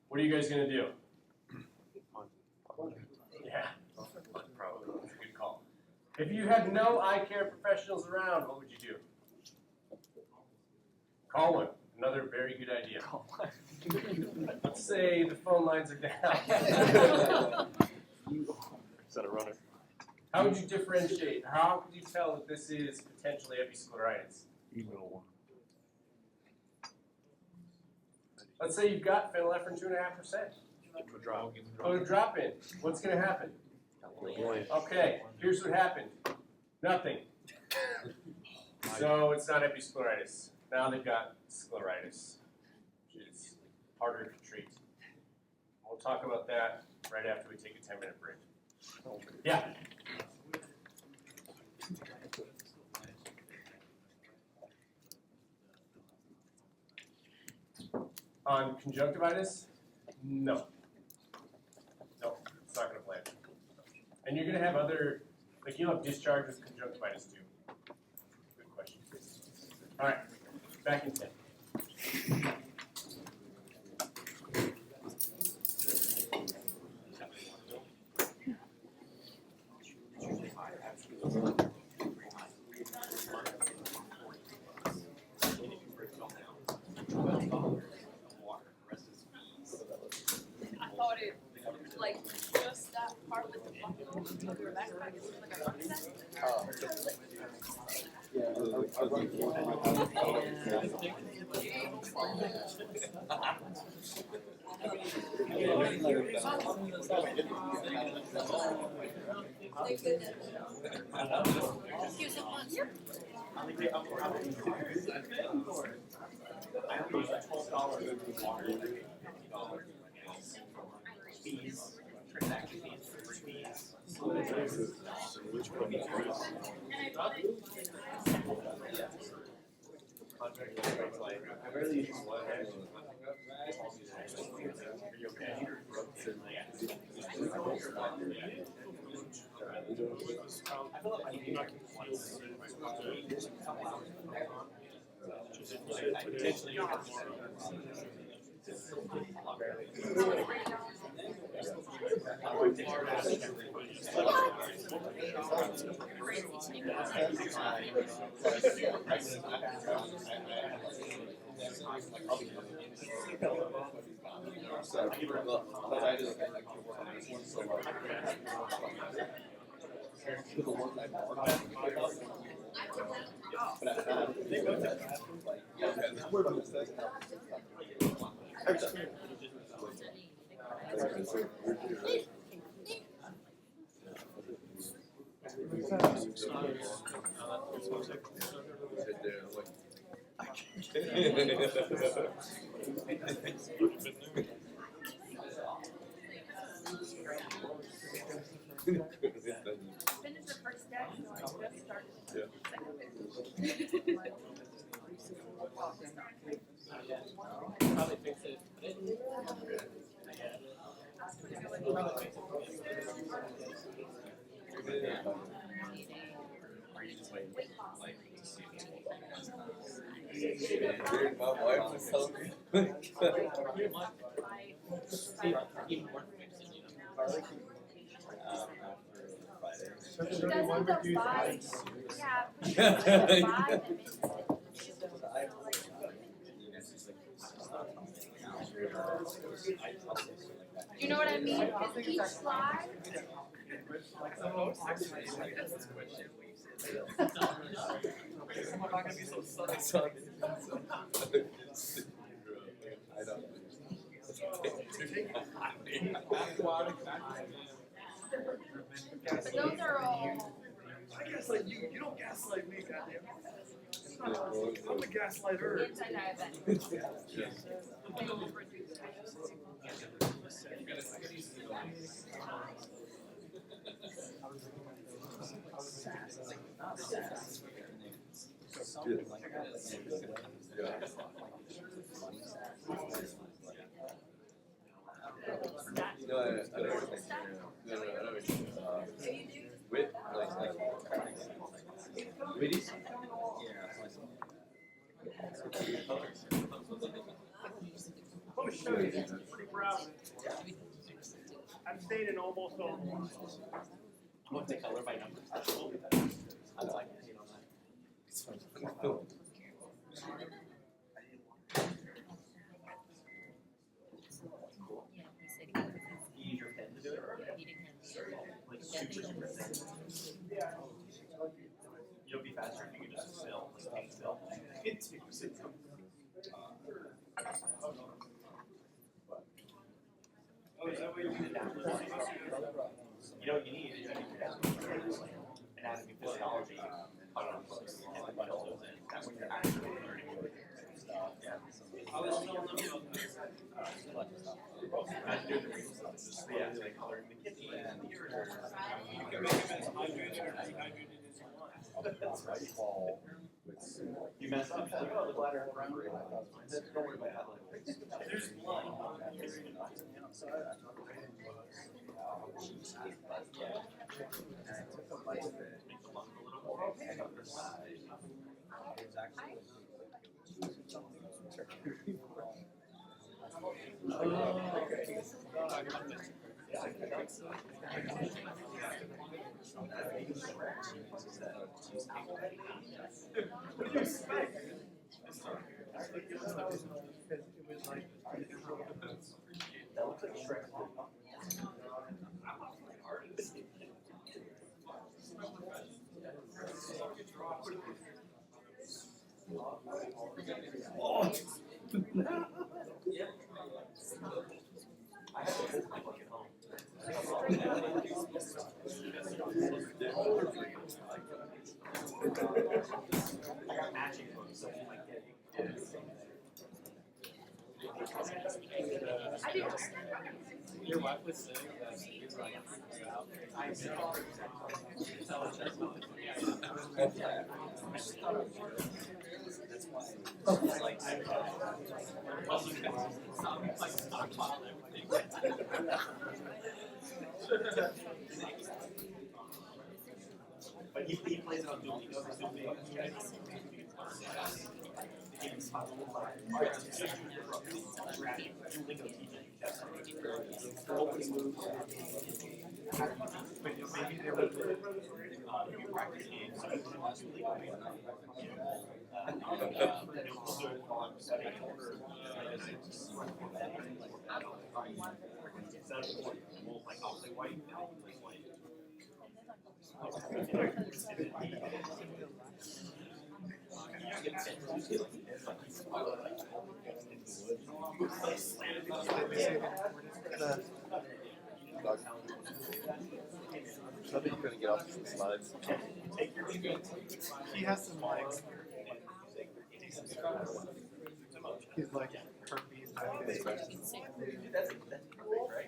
What are you guys going to do? Yeah, probably. That's a good call. If you had no eye care professionals around, what would you do? Call one. Another very good idea. Let's say the phone lines are down. Is that a runner? How would you differentiate? How could you tell that this is potentially episcleritis? Email one. Let's say you've got phenylephrine 2.5%. Put a drop in. What's going to happen? Okay, here's what happened. Nothing. So it's not episcleritis. Now they've got scleritis, which is harder to treat. We'll talk about that right after we take a 10-minute break. Yeah. On conjunctivitis? No. No, it's not going to plant. And you're going to have other, like you'll have discharge with conjunctivitis too. Good question. All right, back in 10. I thought it, like, just that part with the bucket of your backpack is like a rucksack. Excuse me, here. Fees, transaction fees, I rarely use one. Are you okay? Finished the first deck, so I just started the second deck. probably fix it. Are you just waiting, like, to see Dude, my wife was telling me. even more fixing, you know? He doesn't divide, yeah, but he doesn't divide them into. You know what I mean? Because each slide. But those are all. I gaslight you. You don't gaslight me, goddamn. I'm a gaslighter. Anti-diabetic. Witties? Oh, sure. Pretty proud. I'm staying in almost all the ones. What's the color by numbers? I like it, you know, you use your pen to do it? You know what you need is you need anatomy, physiology, and what else goes in. That's when you're actually learning stuff. Yeah. I was telling them, imagine doing the research, just like coloring the kitchen and the ears. You can make them as hydrated or dehydrated as you want. That's right. You mess up, you're like, oh, the bladder around. Don't worry about that. There's blood. What do you expect? That looks like Shrek. Oh. I have to hold my book at home. I got matching books, so I'm like getting. I do. Your wife was saying that he's like, I saw But he plays it on Doom. He knows it's Doom. Maybe there was practice games. Like I'll play white, I'll play white. Nothing gonna get off the slides. he has some like, he's like herpes. That's perfect, right?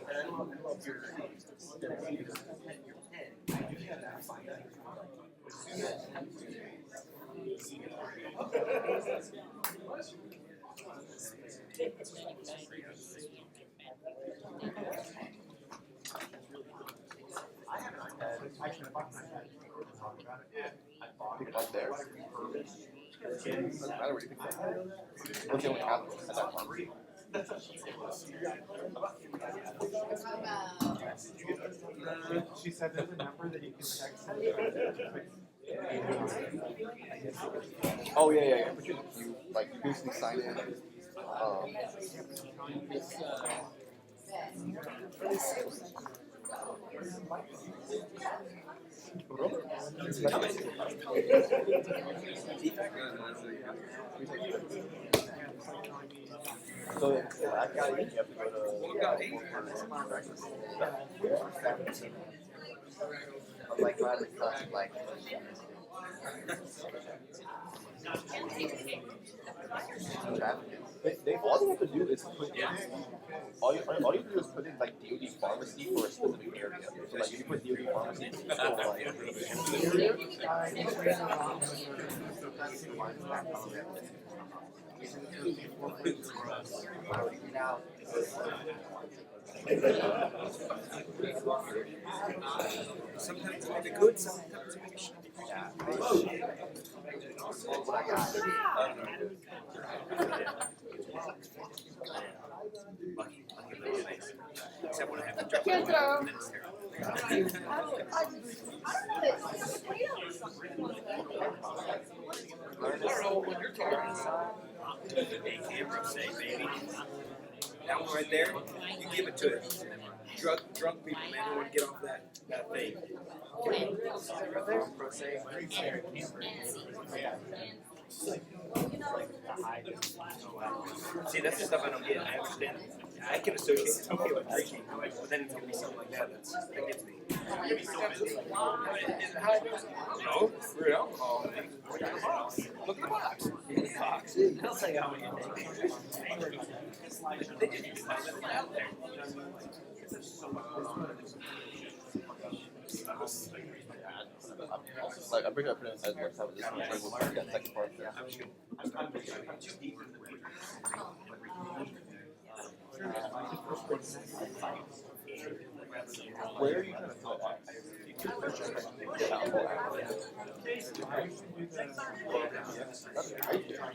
And I love your I have an iPad. I should have bought an iPad. I bought it. Up there. Doesn't matter what you think about it. What's the only tablet at that time? She said there's a number that you can text. Oh yeah. But you like you basically sign in. So I got it. You have to go to. I'm like glad it's not like. They all you have to do is put in. All you have to do is put in like DoD pharmacy for a specific area. So like if you put DoD pharmacy, Sometimes it make it good, sometimes it make it shit. yeah. That's what I got. Except when I have to drop Can't throw. I don't know what you're talking about. Hey, camera say, baby. That one right there, you give it to it. Drunk people, man, don't want to get off that thing. See, that's the stuff I don't get. I understand I can associate it okay with drinking, but then it's gonna be something like that that gets me. Is it how it goes? No, we're alcohol. Look at the box. Look at the box. Box. They'll tell you how many you take. Like, I'm pretty sure I put it as much time as this one, like, we'll see that second part. Yeah. I'm too deep in the weeds. Where are you trying to put that?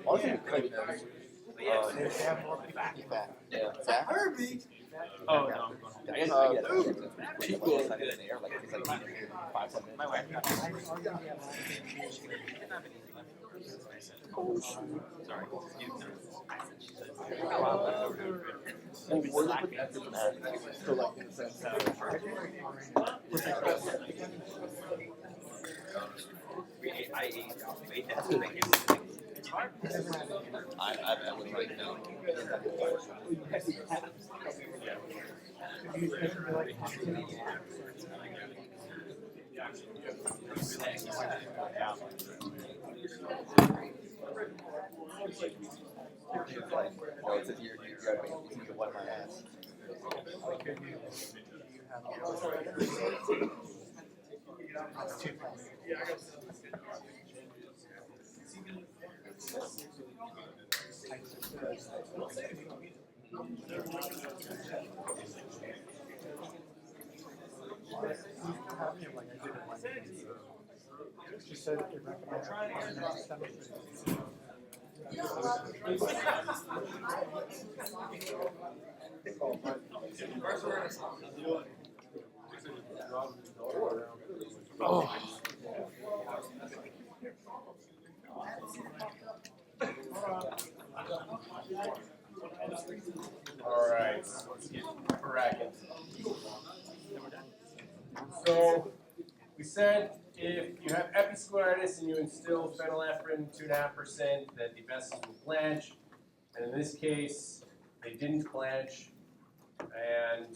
Honestly, like, yeah, Zach? Oh, no. I guess, people in the air, like, it's like 5 minutes. My wife got sorry. Well, where do you put that different ads? So, like, in the sense I ate that. I would like no. Like, no, it's if you gotta make you can wipe my ass. She said it recommended. Oh. All right, so let's get cracking. So we said if you have episcleritis and you instill phenylephrine 2.5%, that the vessels will blanch. And in this case, they didn't blanch, and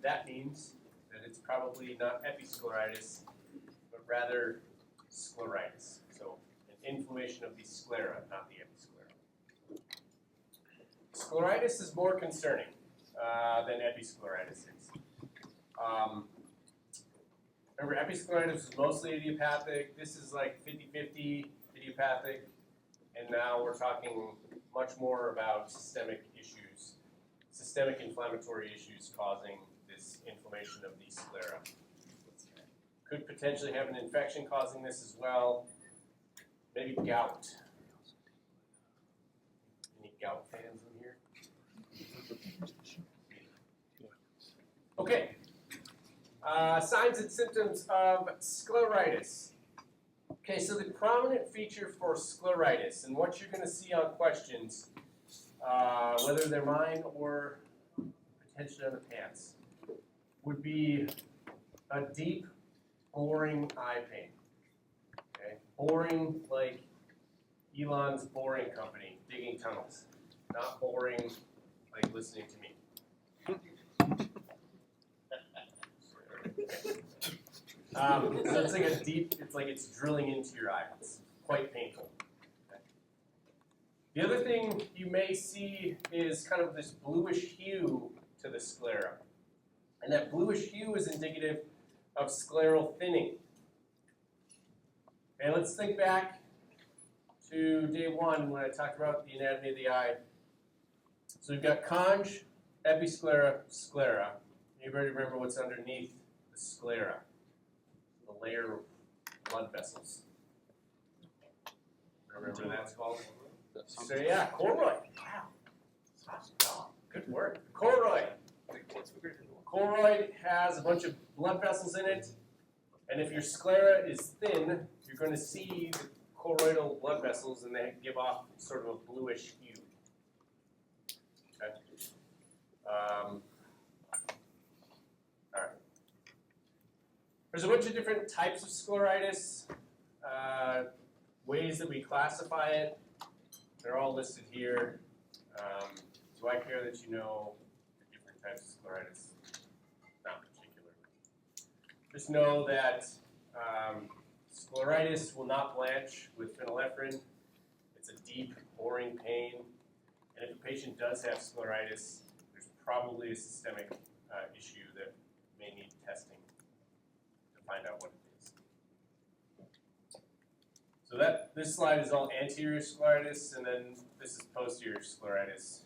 that means that it's probably not episcleritis, but rather scleritis. So an inflammation of the sclera, not the episclera. Scleritis is more concerning than episcleritis is. Remember, episcleritis is mostly idiopathic. This is like 50-50 idiopathic, and now we're talking much more about systemic issues, systemic inflammatory issues causing this inflammation of the sclera. Could potentially have an infection causing this as well. Maybe gout. Any gout fans in here? Okay. Signs and symptoms of scleritis. Okay, so the prominent feature for scleritis, and what you're going to see on questions, whether they're mine or potentially on the pants, would be a deep, boring eye pain. Okay, boring like Elon's Boring Company, digging tunnels. Not boring like listening to me. So it's like a deep, it's like it's drilling into your eye. It's quite painful. Okay. The other thing you may see is kind of this bluish hue to the sclera. And that bluish hue is indicative of scleral thinning. And let's think back to day one when I talked about the anatomy of the eye. So we've got conj, episclera, sclera. Anybody remember what's underneath the sclera? The layer of blood vessels. Remember what that's called? So yeah, choroid. Wow. Good work. Choroid. Choroid has a bunch of blood vessels in it, and if your sclera is thin, you're going to see the choroidal blood vessels, and they give off sort of a bluish hue. Okay. All right. There's a bunch of different types of scleritis, ways that we classify it. They're all listed here. Do I care that you know types of scleritis, not particularly. Just know that scleritis will not blanch with phenylephrine. It's a deep, boring pain. And if a patient does have scleritis, there's probably a systemic issue that may need testing to find out what it is. So this slide is all anterior scleritis, and then this is posterior scleritis.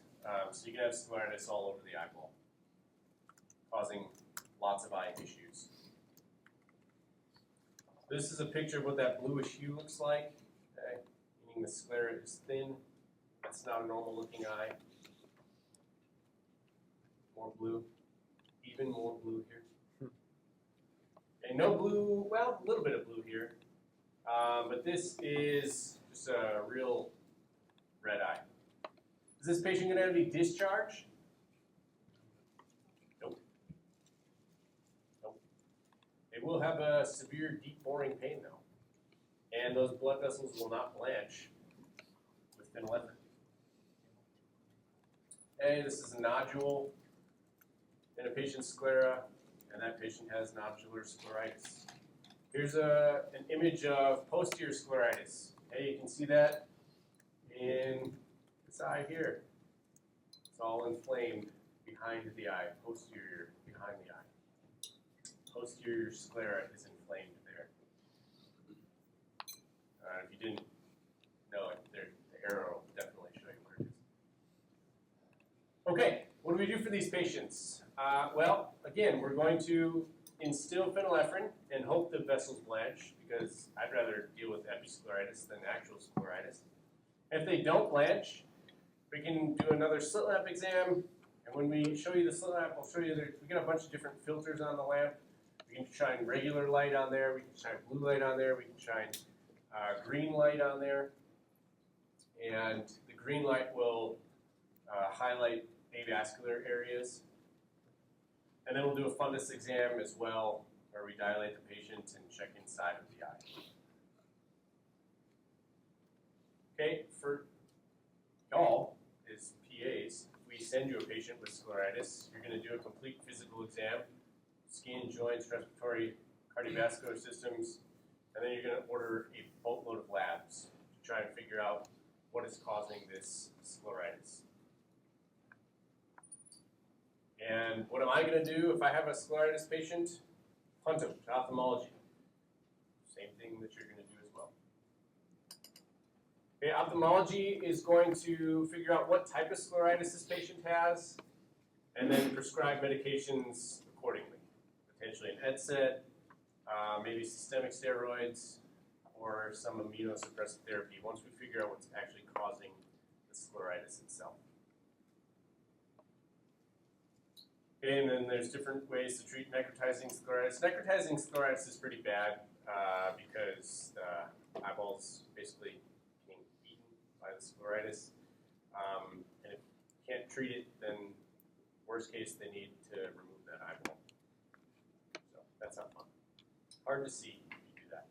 So you can have scleritis all over the eyeball, causing lots of eye issues. This is a picture of what that bluish hue looks like, okay? Meaning the sclera is thin. That's not a normal looking eye. More blue, even more blue here. And no blue, well, a little bit of blue here. But this is just a real red eye. Is this patient going to have any discharge? Nope. Nope. They will have a severe, deep, boring pain though. And those blood vessels will not blanch with phenylephrine. Okay, this is a nodule in a patient's sclera, and that patient has nodular scleritis. Here's an image of posterior scleritis. Okay, you can see that in this eye here. It's all inflamed behind the eye, posterior behind the eye. Posterior sclera is inflamed there. If you didn't know it, the arrow will definitely show you where it is. Okay, what do we do for these patients? Well, again, we're going to instill phenylephrine and hope the vessels blanch, because I'd rather deal with episcleritis than actual scleritis. If they don't blanch, we can do another slit lamp exam, and when we show you the slit lamp, I'll show you we get a bunch of different filters on the lamp. We can shine regular light on there, we can shine blue light on there, we can shine green light on there, and the green light will highlight avascular areas. And then we'll do a fundus exam as well, where we dilate the patient and check inside of the eye. Okay, for y'all as PAs, if we send you a patient with scleritis, you're going to do a complete physical exam, skin, joints, respiratory, cardiovascular systems, and then you're going to order a boatload of labs to try and figure out what is causing this scleritis. And what am I going to do if I have a scleritis patient? Punt them to ophthalmology. Same thing that you're going to do as well. Okay, ophthalmology is going to figure out what type of scleritis this patient has, and then prescribe medications accordingly. Potentially an NSAID, maybe systemic steroids, or some immunosuppressive therapy once we figure out what's actually causing the scleritis itself. Okay, and then there's different ways to treat necrotizing scleritis. Necrotizing scleritis is pretty bad because the eyeballs basically getting eaten by the scleritis. And if you can't treat it, then worst case, they need to remove that eyeball. So that's not fun. Hard to see if you do that.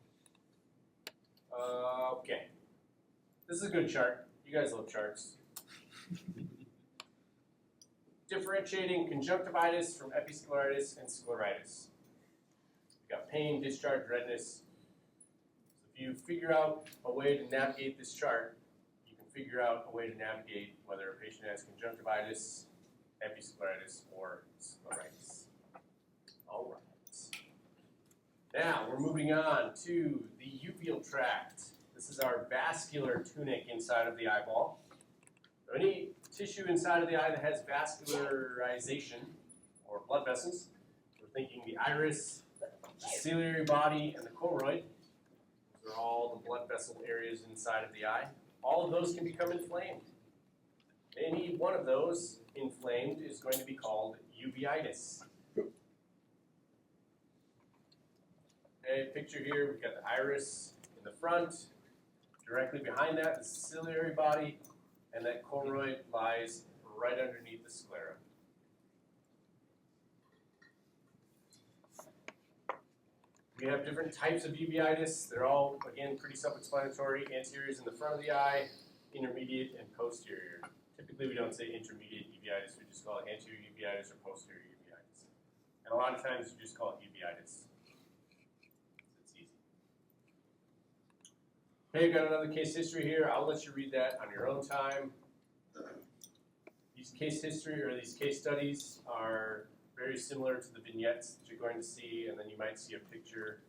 Okay, this is a good chart. You guys love charts. Differentiating conjunctivitis from episcleritis and scleritis. We've got pain, discharge, redness. So if you figure out a way to navigate this chart, you can figure out a way to navigate whether a patient has conjunctivitis, episcleritis, or scleritis. All right. Now we're moving on to the uveal tract. This is our vascular tunic inside of the eyeball. So any tissue inside of the eye that has vascularization or blood vessels, we're thinking the iris, the ciliary body, and the choroid. Those are all the blood vessel areas inside of the eye. All of those can become inflamed. Any one of those inflamed is going to be called uveitis. Okay, picture here, we've got the iris in the front. Directly behind that is the ciliary body, and that choroid lies right underneath the sclera. We have different types of uveitis. They're all, again, pretty self-explanatory. Anterior is in the front of the eye, intermediate and posterior. Typically, we don't say intermediate uveitis. uveitis, we just call it anterior uveitis or posterior uveitis. And a lot of times you just call it uveitis. It's easy. Okay, got another case history here. I'll let you read that on your own time. These case history or these case studies are very similar to the vignettes that you're going to see, and then you might see a picture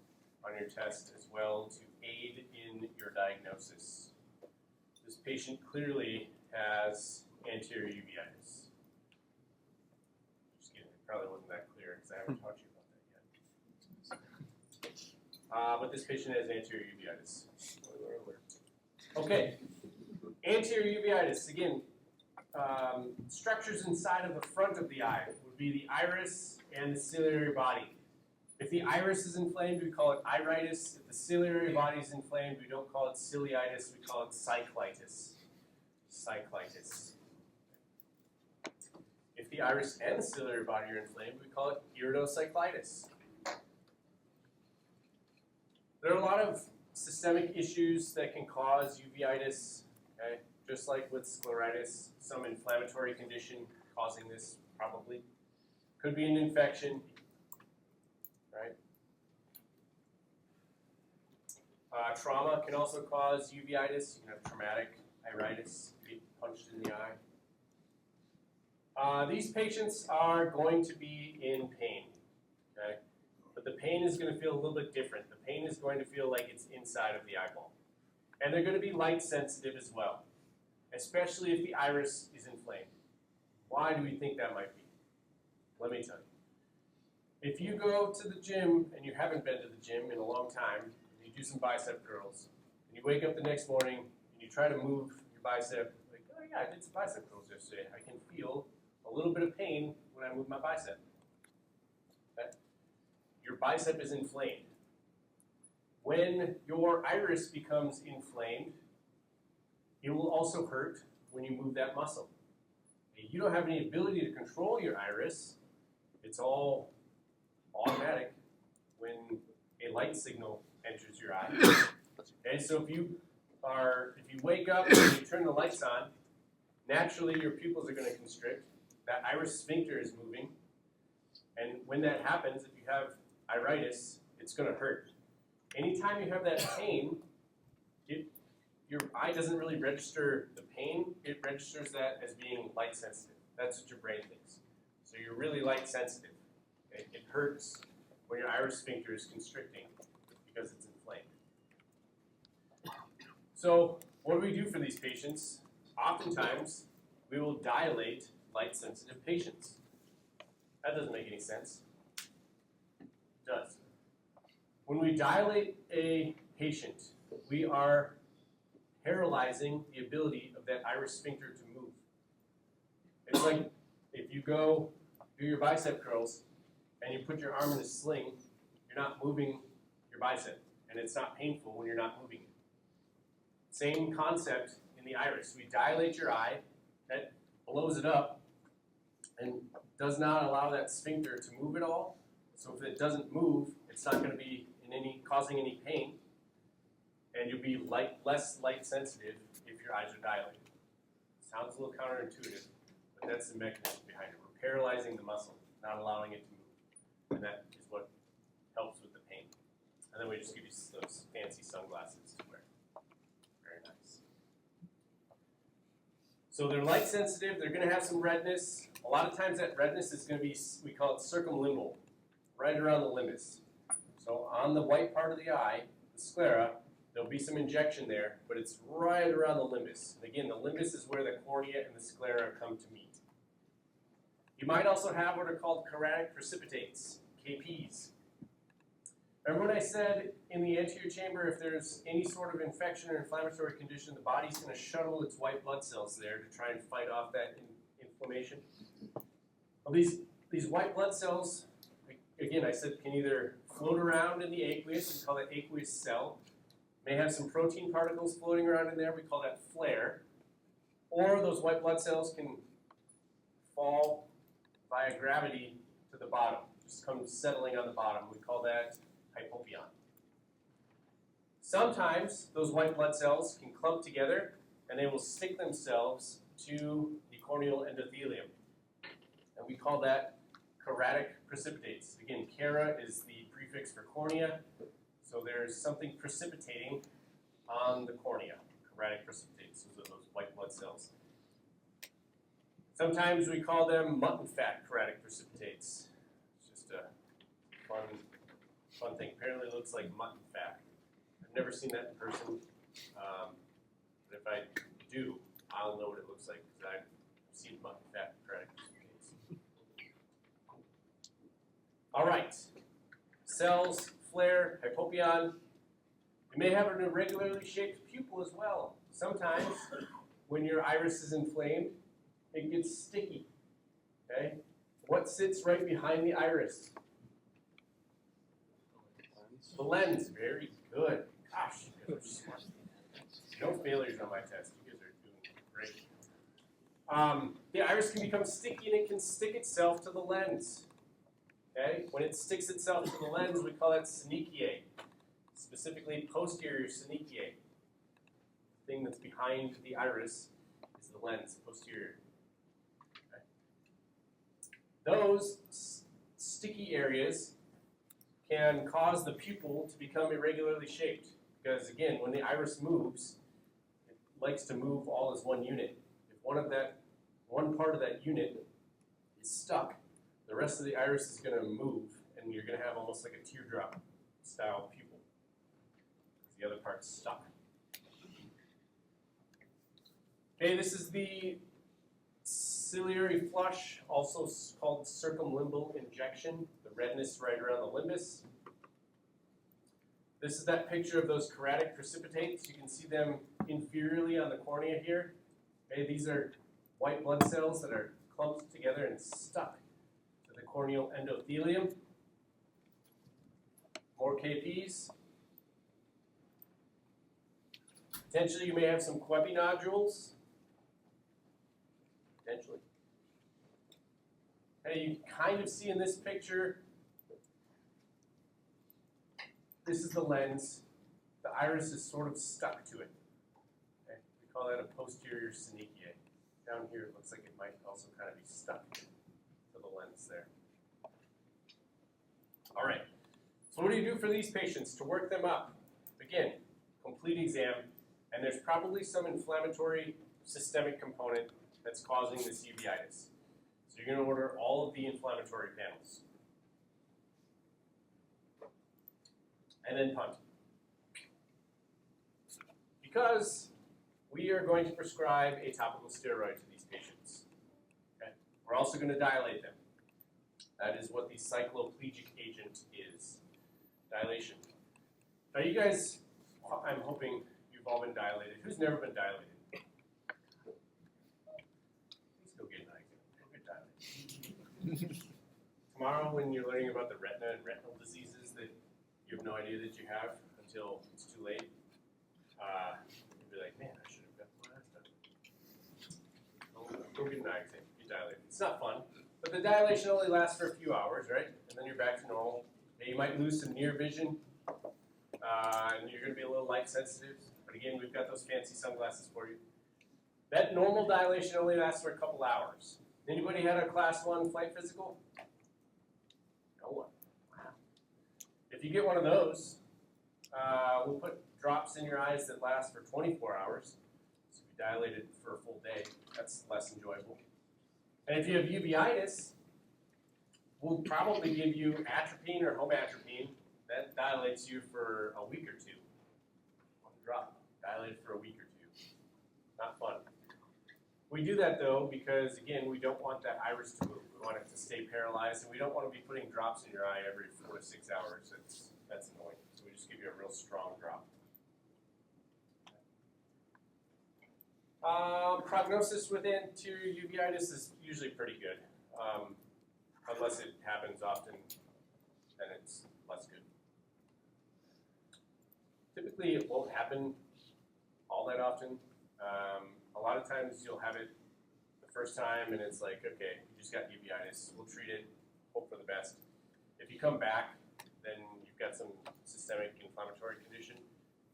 on your test as well to aid in your diagnosis. This patient clearly has anterior uveitis. Just kidding, it probably wasn't that clear because I haven't taught you about that yet. But this patient has anterior uveitis. Spoiler alert. Okay, anterior uveitis, again, structures inside of the front of the eye would be the iris and the ciliary body. If the iris is inflamed, we call it iritis. If the ciliary body is inflamed, we don't call it ciliitis, we call it cyclitis. Cyclitis. If the iris and the ciliary body are inflamed, we call it iridocyclitis. There are a lot of systemic issues that can cause uveitis, okay? Just like with scleritis, some inflammatory condition causing this probably. Could be an infection, right? Trauma can also cause uveitis. You can have traumatic iritis, get punched in the eye. These patients are going to be in pain, okay? But the pain is going to feel a little bit different. The pain is going to feel like it's inside of the eyeball. And they're going to be light sensitive as well, especially if the iris is inflamed. Why do we think that might be? Let me tell you. If you go to the gym and you haven't been to the gym in a long time, and you do some bicep curls, and you wake up the next morning and you try to move your bicep, like, oh yeah, I did some bicep curls yesterday. I can feel a little bit of pain when I move my bicep. Okay? Your bicep is inflamed. When your iris becomes inflamed, it will also hurt when you move that muscle. You don't have any ability to control your iris. It's all automatic when a light signal enters your eye. Okay, so if you wake up and you turn the lights on, naturally your pupils are going to constrict. That iris sphincter is moving. And when that happens, if you have iritis, it's going to hurt. Anytime you have that pain, your eye doesn't really register the pain. It registers that as being light sensitive. That's what your brain thinks. So you're really light sensitive. Okay? It hurts when your iris sphincter is constricting because it's inflamed. So what do we do for these patients? Oftentimes, we will dilate light sensitive patients. That doesn't make any sense. It does. When we dilate a patient, we are paralyzing the ability of that iris sphincter to move. It's like if you go do your bicep curls and you put your arm in a sling, you're not moving your bicep, and it's not painful when you're not moving it. Same concept in the iris. We dilate your eye, that blows it up, and does not allow that sphincter to move at all. So if it doesn't move, it's not going to be causing any pain, and you'll be less light sensitive if your eyes are dilated. Sounds a little counterintuitive, but that's the mechanism behind it. We're paralyzing the muscle, not allowing it to move, and that is what helps with the pain. And then we just give you those fancy sunglasses to wear. Very nice. So they're light sensitive. They're going to have some redness. A lot of times that redness is going to be, we call it circumlimbal, right around the limbus. So on the white part of the eye, the sclera, there'll be some injection there, but it's right around the limbus. And again, the limbus is where the cornea and the sclera come to meet. You might also have what are called chorotic precipitates, KPs. Remember when I said in the anterior chamber, if there's any sort of infection or inflammatory condition, the body's going to shuttle its white blood cells there to try and fight off that inflammation? Well, these white blood cells, again, I said, can either float around in the aqueous, we call that aqueous cell, may have some protein particles floating around in there, we call that flare, or those white blood cells can fall via gravity to the bottom, just come settling on the bottom, we call that hypopyon. Sometimes those white blood cells can clump together and they will stick themselves to the corneal endothelium. We call that keratic precipitates. Again, kera is the prefix for cornea, so there's something precipitating on the cornea. Keratic precipitates, those are those white blood cells. Sometimes we call them mutton fat keratic precipitates. It's just a fun thing. Apparently it looks like mutton fat. I've never seen that in person, but if I do, I'll know what it looks like because I've seen mutton fat keratic precipitates. All right, cells, flare, hypopyon. You may have an irregularly shaped pupil as well. Sometimes when your iris is inflamed, it gets sticky, okay? What sits right behind the iris? The lens, very good. Gosh, you guys are smart. No failures on my test. You guys are doing great. The iris can become sticky and it can stick itself to the lens. Okay? When it sticks itself to the lens, we call that synechiae, specifically posterior synechiae. The thing that's behind the iris is the lens, posterior. Okay? Those sticky areas can cause the pupil to become irregularly shaped because, again, when the iris moves, it likes to move all as one unit. If one part of that unit is stuck, the rest of the iris is going to move, and you're going to have almost like a teardrop style pupil because the other part's stuck. Okay, this is the ciliary flush, also called circumlimbal injection, the redness right around the limbus. This is that picture of those keratic precipitates. You can see them inferiorly on the cornea here. Okay, these are white blood cells that are clumped together and stuck to the corneal endothelium. More KPs. Potentially you may have some Queppy nodules. Potentially. Okay, you kind of see in this picture, this is the lens. The iris is sort of stuck to it. Okay? We call that a posterior synechiae. Down here it looks like it might also kind of be stuck to the lens there. All right, so what do you do for these patients to work them up? Again, complete exam, and there's probably some inflammatory systemic component that's causing this uveitis. So you're going to order all of the inflammatory panels. And then punt. Because we are going to prescribe a topical steroid to these patients. Okay? We're also going to dilate them. That is what the cycloplegic agent is. Dilation. Now you guys, I'm hoping you've all been dilated. Who's never been dilated? Please go get an eye exam. Go get dilated. Tomorrow when you're learning about the retina and retinal diseases that you have no idea that you have until it's too late, you'll be like, man, I should have got my eyes done. Go get an eye exam. Get dilated. It's not fun. But the dilation only lasts for a few hours, right? And then you're back to normal. Okay, you might lose some near vision, and you're going to be a little light sensitive. But again, we've got those fancy sunglasses for you. That normal dilation only lasts for a couple hours. Anybody had a class 1 flight physical? No one. Wow. If you get one of those, we'll put drops in your eyes that last for 24 hours. So if you dilated for a full day, that's less enjoyable. And if you have uveitis, we'll probably give you atropine or homatropine. That dilates you for a week or two. One drop, dilated for a week or two. Not fun. We do that though because, again, we don't want that iris to move. We want it to stay paralyzed, and we don't want to be putting drops in your eye every 4 to 6 hours. That's annoying. So we just give you a real strong drop. Prognosis with anterior uveitis is usually pretty good. Unless it happens often, then it's less good. Typically, it won't happen all that often. A lot of times, you'll have it the first time, and it's like, okay, you just got uveitis. We'll treat it, hope for the best. If you come back, then you've got some systemic inflammatory condition.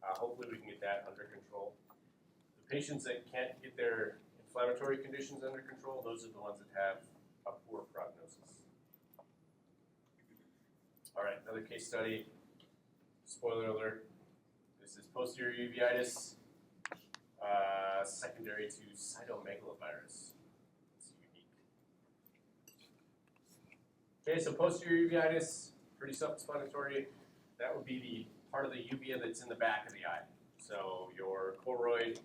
Hopefully, we can get that under control. The patients that can't get their inflammatory conditions under control, those are the ones that have a poor prognosis. All right, another case study. Spoiler alert. This is posterior uveitis, secondary to cytomegalovirus. It's unique. Okay, so posterior uveitis, pretty self-explanatory. That would be the part of the uvea that's in the back of the eye. So your choroid,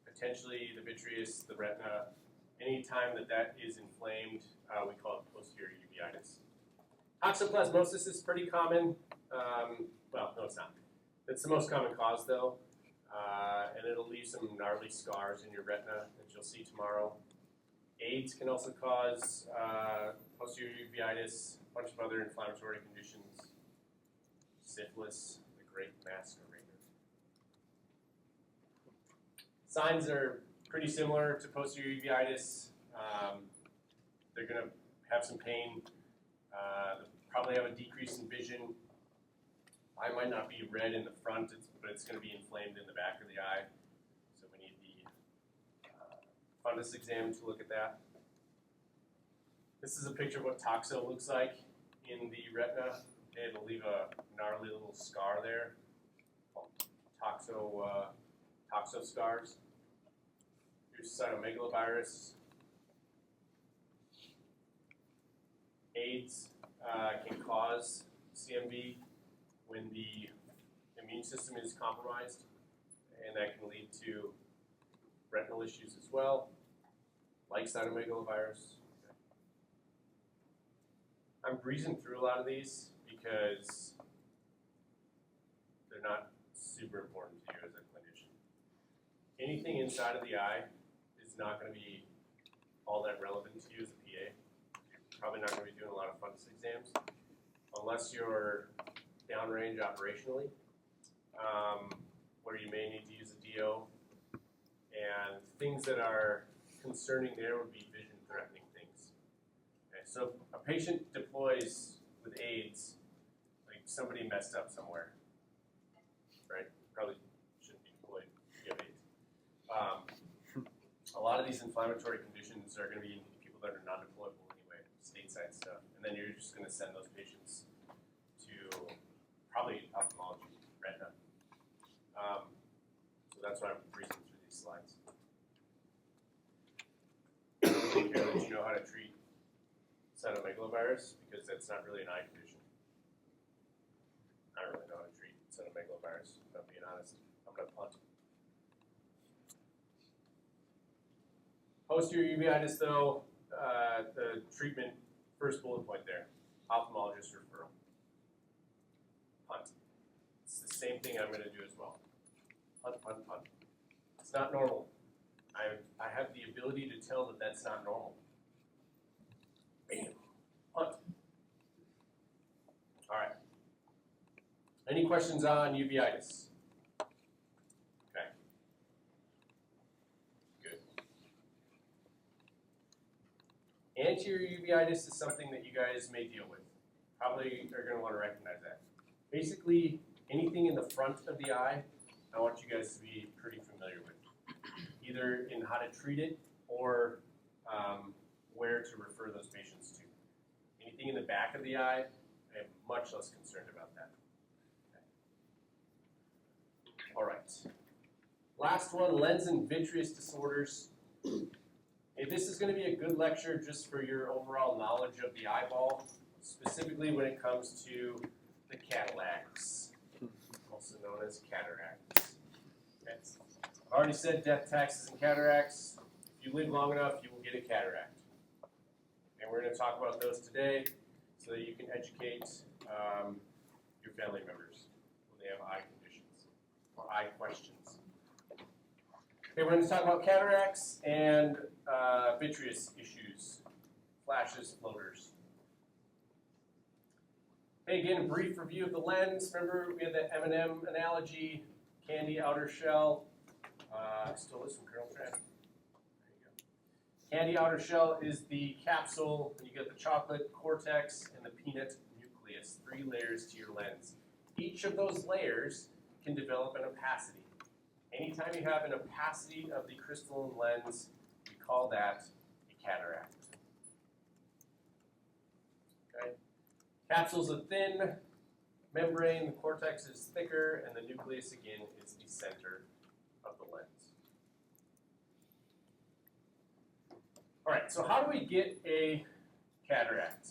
potentially the vitreous, the retina. Anytime that is inflamed, we call it posterior uveitis. Toxoplasmosis is pretty common. Well, no, it's not. It's the most common cause, though, and it'll leave some gnarly scars in your retina that you'll see tomorrow. AIDS can also cause posterior uveitis, a bunch of other inflammatory conditions. Syphilis, the great masquerader. Signs are pretty similar to posterior uveitis. They're going to have some pain. They'll probably have a decrease in vision. Eye might not be red in the front, but it's going to be inflamed in the back of the eye. So we need the fundus exam to look at that. This is a picture of what toxo looks like in the retina. It'll leave a gnarly little scar there. Toxo scars. Here's cytomegalovirus. AIDS can cause CMV when the immune system is compromised, and that can lead to retinal issues as well, like cytomegalovirus. I'm breezing through a lot of these because they're not super important to you as a clinician. Anything inside of the eye is not going to be all that relevant to you as a PA. You're probably not going to be doing a lot of fundus exams unless you're downrange operationally, where you may need to use a DO. And things that are concerning there would be vision-threatening things. Okay, so if a patient deploys with AIDS, like somebody messed up somewhere, right? Probably shouldn't be deployed if you have AIDS. A lot of these inflammatory conditions are going to be in people that are non-deployable anyway, stateside stuff. And then you're just going to send those patients to probably ophthalmology, retina. So that's why I'm breezing through these slides. Take care that you know how to treat cytomegalovirus, because that's not really an eye condition. I don't really know how to treat cytomegalovirus, if I'm being honest. I'm going to punt. Posterior uveitis, though, the treatment, first bullet point there, ophthalmologist referral. Punt. It's the same thing I'm going to do as well. Punt, punt, punt. It's not normal. I have the ability to tell that that's not normal. Bam. Punt. All right. Any questions on uveitis? Okay. Good. Anterior uveitis is something that you guys may deal with. Probably are going to want to recognize that. Basically, anything in the front of the eye, I want you guys to be pretty familiar with. Either in how to treat it or where to refer those patients to. Anything in the back of the eye, I am much less concerned about that. Okay. All right. Last one, lens and vitreous disorders. Hey, this is going to be a good lecture just for your overall knowledge of the eyeball, specifically when it comes to the cataracts, also known as cataracts. Okay. I've already said death, taxes, and cataracts. If you live long enough, you will get a cataract. And we're going to talk about those today so that you can educate your family members when they have eye conditions or eye questions. Okay, we're going to talk about cataracts and vitreous issues, flashes, floaters. Okay, again, a brief review of the lens. Remember, we had that M&M analogy, candy outer shell. I stole this from Colonel Tran. There you go. Candy outer shell is the capsule, and you get the chocolate cortex and the peanut nucleus, 3 layers to your lens. Each of those layers can develop an opacity. Anytime you have an opacity of the crystalline lens, we call that a cataract. Capsule's a thin membrane, the cortex is thicker, and the nucleus, again, is the center of the lens. All right, so how do we get a cataract?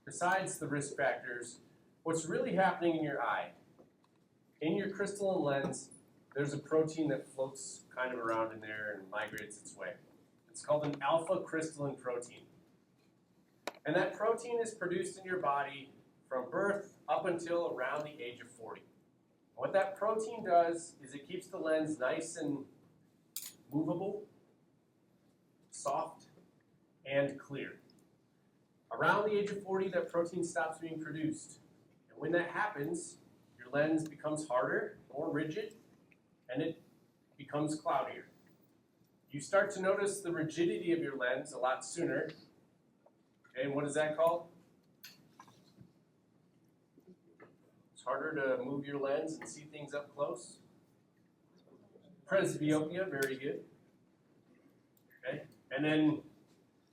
Besides the risk factors, what's really happening in your eye? In your crystalline lens, there's a protein that floats kind of around in there and migrates its way. It's called an alpha crystalline protein. And that protein is produced in your body from birth up until around the age of 40. What that protein does is it keeps the lens nice and movable, soft, and clear. Around the age of 40, that protein stops being produced. And when that happens, your lens becomes harder, more rigid, and it becomes cloudier. You start to notice the rigidity of your lens a lot sooner. Okay, and what is that called? It's harder to move your lens and see things up close. Presbyopia, very good. Okay, and then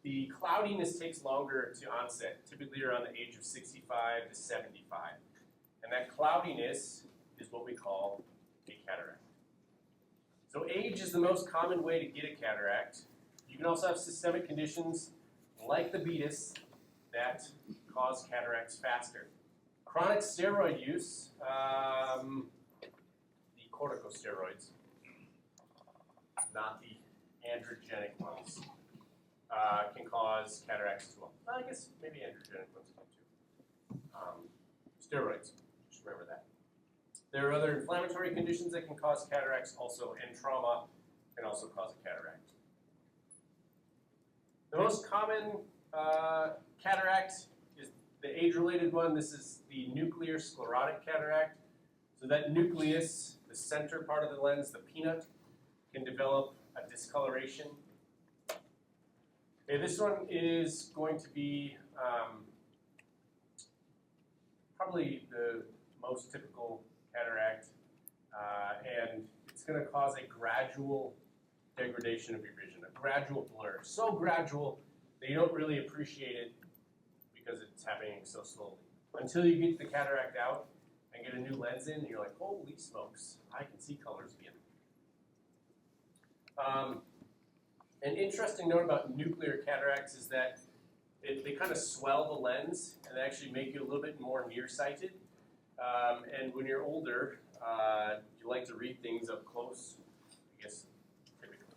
the cloudiness takes longer to onset, typically around the age of 65 to 75. And that cloudiness is what we call a cataract. So age is the most common way to get a cataract. You can also have systemic conditions like the beatus that cause cataracts faster. Chronic steroid use, the corticosteroids, not the androgenic ones, can cause cataracts as well. I guess maybe androgenic ones can too. Steroids, just remember that. There are other inflammatory conditions that can cause cataracts also, and trauma can also cause a cataract. The most common cataract is the age-related one. This is the nuclear sclerotic cataract. So that nucleus, the center part of the lens, the peanut, can develop a discoloration. Okay, this one is going to be probably the most typical cataract, and it's going to cause a gradual degradation of your vision, a gradual blur. So gradual that you don't really appreciate it because it's happening so slowly. Until you get the cataract out and get a new lens in, and you're like, holy smokes, I can see colors again. An interesting note about nuclear cataracts is that they kind of swell the lens and they actually make you a little bit more nearsighted. And when you're older, you like to read things up close, I guess, typically.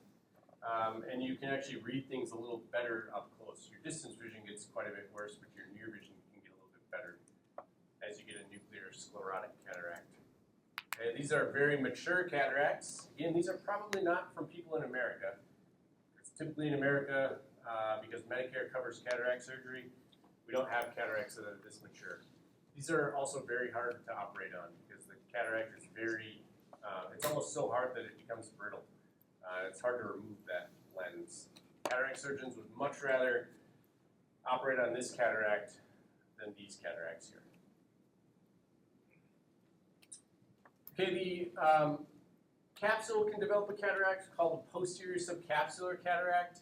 And you can actually read things a little better up close. Your distance vision gets quite a bit worse, but your near vision can get a little bit better as you get a nuclear sclerotic cataract. Okay, these are very mature cataracts. Again, these are probably not from people in America. It's typically in America, because Medicare covers cataract surgery, we don't have cataracts that are this mature. These are also very hard to operate on because the cataract is very, it's almost so hard that it becomes brittle. It's hard to remove that lens. Cataract surgeons would much rather operate on this cataract than these cataracts here. Okay, the capsule can develop a cataract called a posterior subcapsular cataract.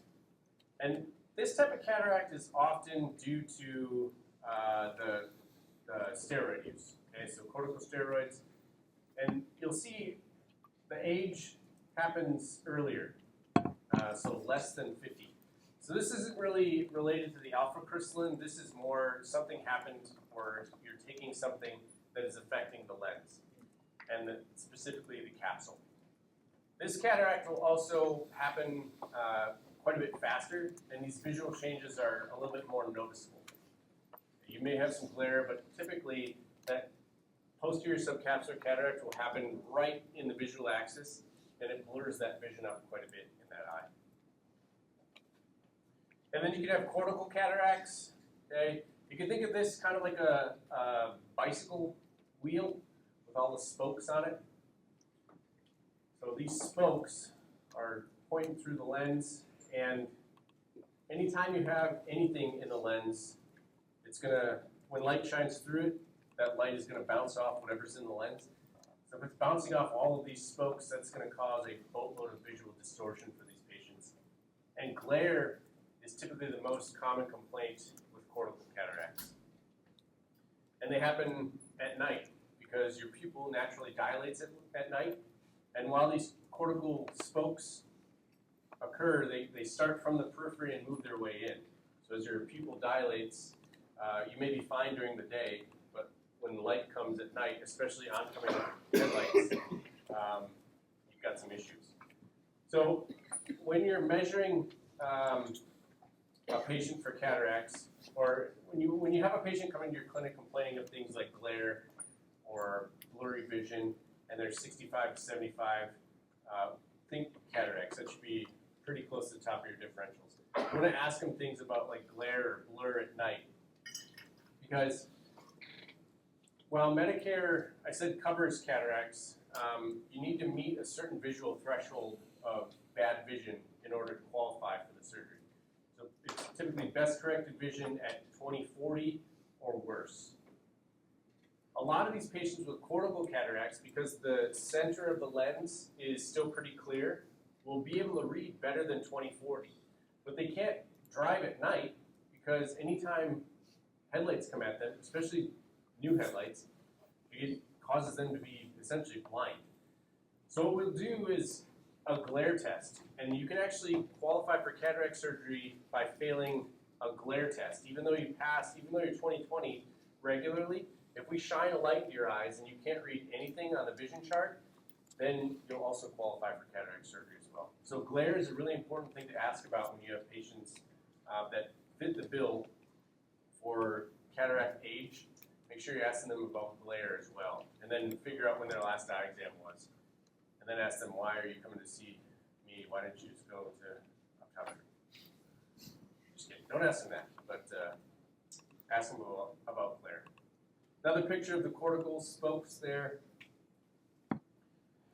And this type of cataract is often due to the steroid use. Okay, so corticosteroids. And you'll see the age happens earlier, so less than 50. So this isn't really related to the alpha crystalline. This is more something happened where you're taking something that is affecting the lens, and specifically the capsule. This cataract will also happen quite a bit faster, and these visual changes are a little bit more noticeable. You may have some glare, but typically that posterior subcapsular cataract will happen right in the visual axis, and it blurs that vision up quite a bit in that eye. And then you can have cortical cataracts. Okay? You can think of this kind of like a bicycle wheel with all the spokes on it. So these spokes are pointing through the lens, and anytime you have anything in the lens, it's gonna, when light shines through it, that light is gonna bounce off whatever's in the lens. So if it's bouncing off all of these spokes, that's gonna cause a boatload of visual distortion for these patients. And glare is typically the most common complaint with cortical cataracts. And they happen at night because your pupil naturally dilates at night. And while these cortical spokes occur, they start from the periphery and move their way in. So as your pupil dilates, you may be fine during the day, but when the light comes at night, especially oncoming headlights, you've got some issues. So when you're measuring a patient for cataracts, or when you have a patient come into your clinic complaining of things like glare or blurry vision, and they're 65 to 75, think cataracts. That should be pretty close to the top of your differentials. You want to ask them things about like glare or blur at night, because while Medicare, I said, covers cataracts, you need to meet a certain visual threshold of bad vision in order to qualify for the surgery. So it's typically best corrected vision at 20/40 or worse. A lot of these patients with cortical cataracts, because the center of the lens is still pretty clear, will be able to read better than 20/40. But they can't drive at night because anytime headlights come at them, especially new headlights, it causes them to be essentially blind. So what we'll do is a glare test, and you can actually qualify for cataract surgery by failing a glare test. Even though you're 20/20 regularly, if we shine a light into your eyes and you can't read anything on the vision chart, then you'll also qualify for cataract surgery as well. So glare is a really important thing to ask about when you have patients that fit the bill for cataract age. Make sure you're asking them about glare as well, and then figure out when their last eye exam was. And then ask them, why are you coming to see me? Why didn't you just go to optometry? Just kidding. Don't ask them that, but ask them about glare. Another picture of the cortical spokes there.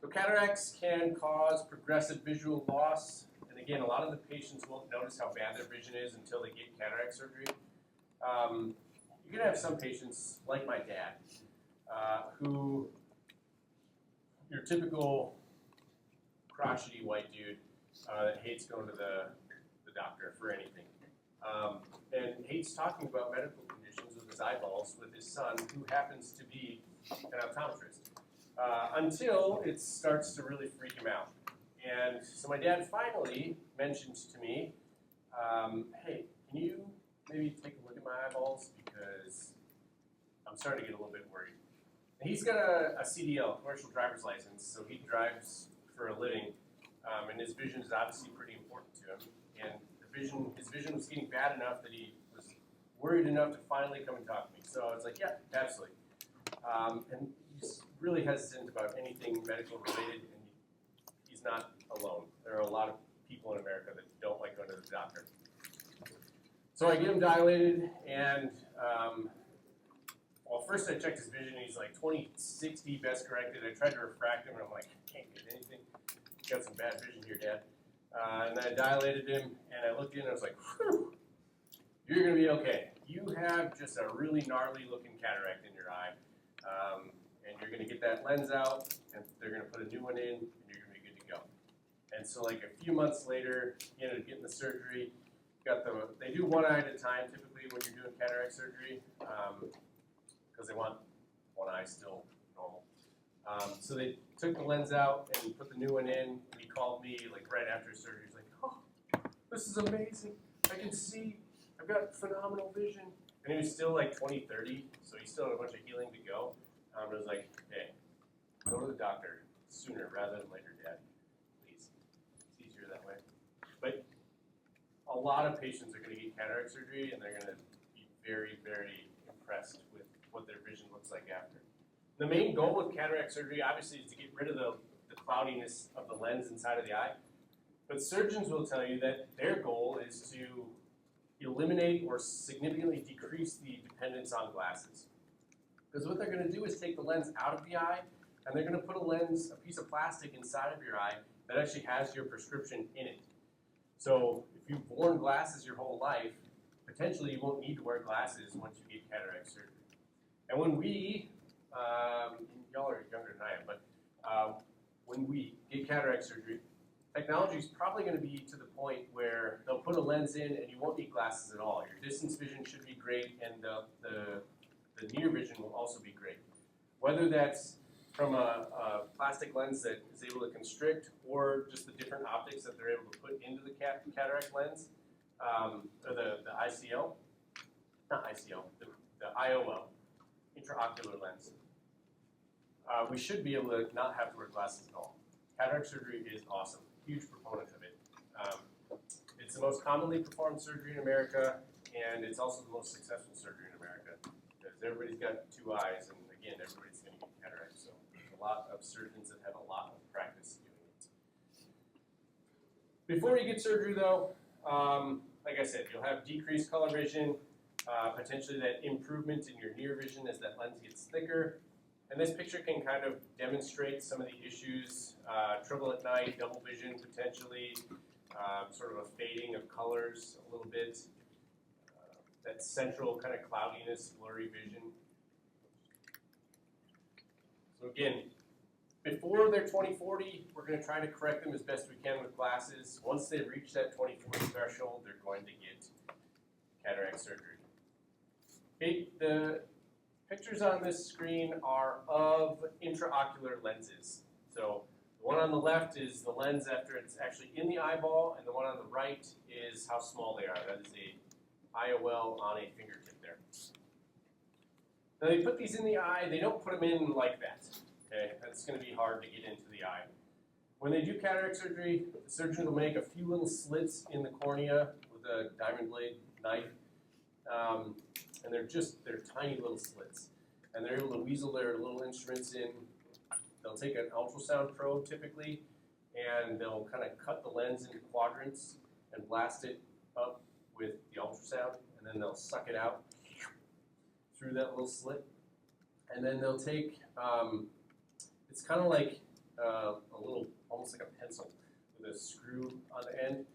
So cataracts can cause progressive visual loss. And again, a lot of the patients won't notice how bad their vision is until they get cataract surgery. You can have some patients, like my dad, who, your typical crotchety white dude that hates going to the doctor for anything. And hates talking about medical conditions with his eyeballs with his son, who happens to be an optometrist, until it starts to really freak him out. And so my dad finally mentioned to me, hey, can you maybe take a look at my eyeballs, because I'm starting to get a little bit worried. And he's got a CDL, commercial driver's license, so he drives for a living, and his vision is obviously pretty important to him. And his vision was getting bad enough that he was worried enough to finally come and talk to me. So I was like, yeah, absolutely. And he's really hesitant about anything medical related, and he's not alone. There are a lot of people in America that don't like going to the doctor. So I get him dilated, and well, first I checked his vision. He's like 20/60 best corrected. I tried to refract him, and I'm like, I can't get anything. You got some bad vision here, Dad. And then I dilated him, and I looked in, and I was like, whew, you're going to be okay. You have just a really gnarly looking cataract in your eye, and you're going to get that lens out, and they're going to put a new one in, and you're going to be good to go. And so like a few months later, he ended up getting the surgery. They do one eye at a time typically when you're doing cataract surgery, because they want one eye still normal. So they took the lens out and put the new one in, and he called me like right after surgery. He's like, oh, this is amazing. I can see. I've got phenomenal vision. And he was still like 20/30, so he still had a bunch of healing to go. But I was like, hey, go to the doctor sooner rather than later, Dad. Please. It's easier that way. But a lot of patients are going to get cataract surgery, and they're going to be very, very impressed with what their vision looks like after. The main goal with cataract surgery, obviously, is to get rid of the cloudiness of the lens inside of the eye. But surgeons will tell you that their goal is to eliminate or significantly decrease the dependence on glasses. Because what they're going to do is take the lens out of the eye, and they're going to put a piece of plastic inside of your eye that actually has your prescription in it. So if you've worn glasses your whole life, potentially you won't need to wear glasses once you get cataract surgery. And when we, y'all are younger than I am, but when we get cataract surgery, technology is probably going to be to the point where they'll put a lens in and you won't need glasses at all. Your distance vision should be great, and the near vision will also be great. Whether that's from a plastic lens that is able to constrict, or just the different optics that they're able to put into the cataract lens, or the ICL, not ICL, the IOL, intraocular lens. We should be able to not have to wear glasses at all. Cataract surgery is awesome. Huge proponent of it. It's the most commonly performed surgery in America, and it's also the most successful surgery in America, because everybody's got two eyes, and again, everybody's going to get cataracts. So there's a lot of surgeons that have a lot of practice doing it. Before you get surgery, though, like I said, you'll have decreased color vision, potentially that improvement in your near vision as that lens gets thicker. And this picture can kind of demonstrate some of the issues, trouble at night, double vision potentially, sort of a fading of colors a little bit, that central kind of cloudiness, blurry vision. So again, before they're 20/40, we're going to try to correct them as best we can with glasses. Once they reach that 20/40 threshold, they're going to get cataract surgery. Okay, the pictures on this screen are of intraocular lenses. So the one on the left is the lens after it's actually in the eyeball, and the one on the right is how small they are. That is a IOL on a fingertip there. Now they put these in the eye, they don't put them in like that. Okay, that's going to be hard to get into the eye. When they do cataract surgery, the surgeon will make a few little slits in the cornea with a diamond blade knife. And they're tiny little slits. And they're able to weasel their little instruments in. They'll take an ultrasound probe typically, and they'll kind of cut the lens into quadrants and blast it up with the ultrasound, and then they'll suck it out through that little slit. And then they'll take, it's kind of like a little, almost like a pencil with a screw on the end.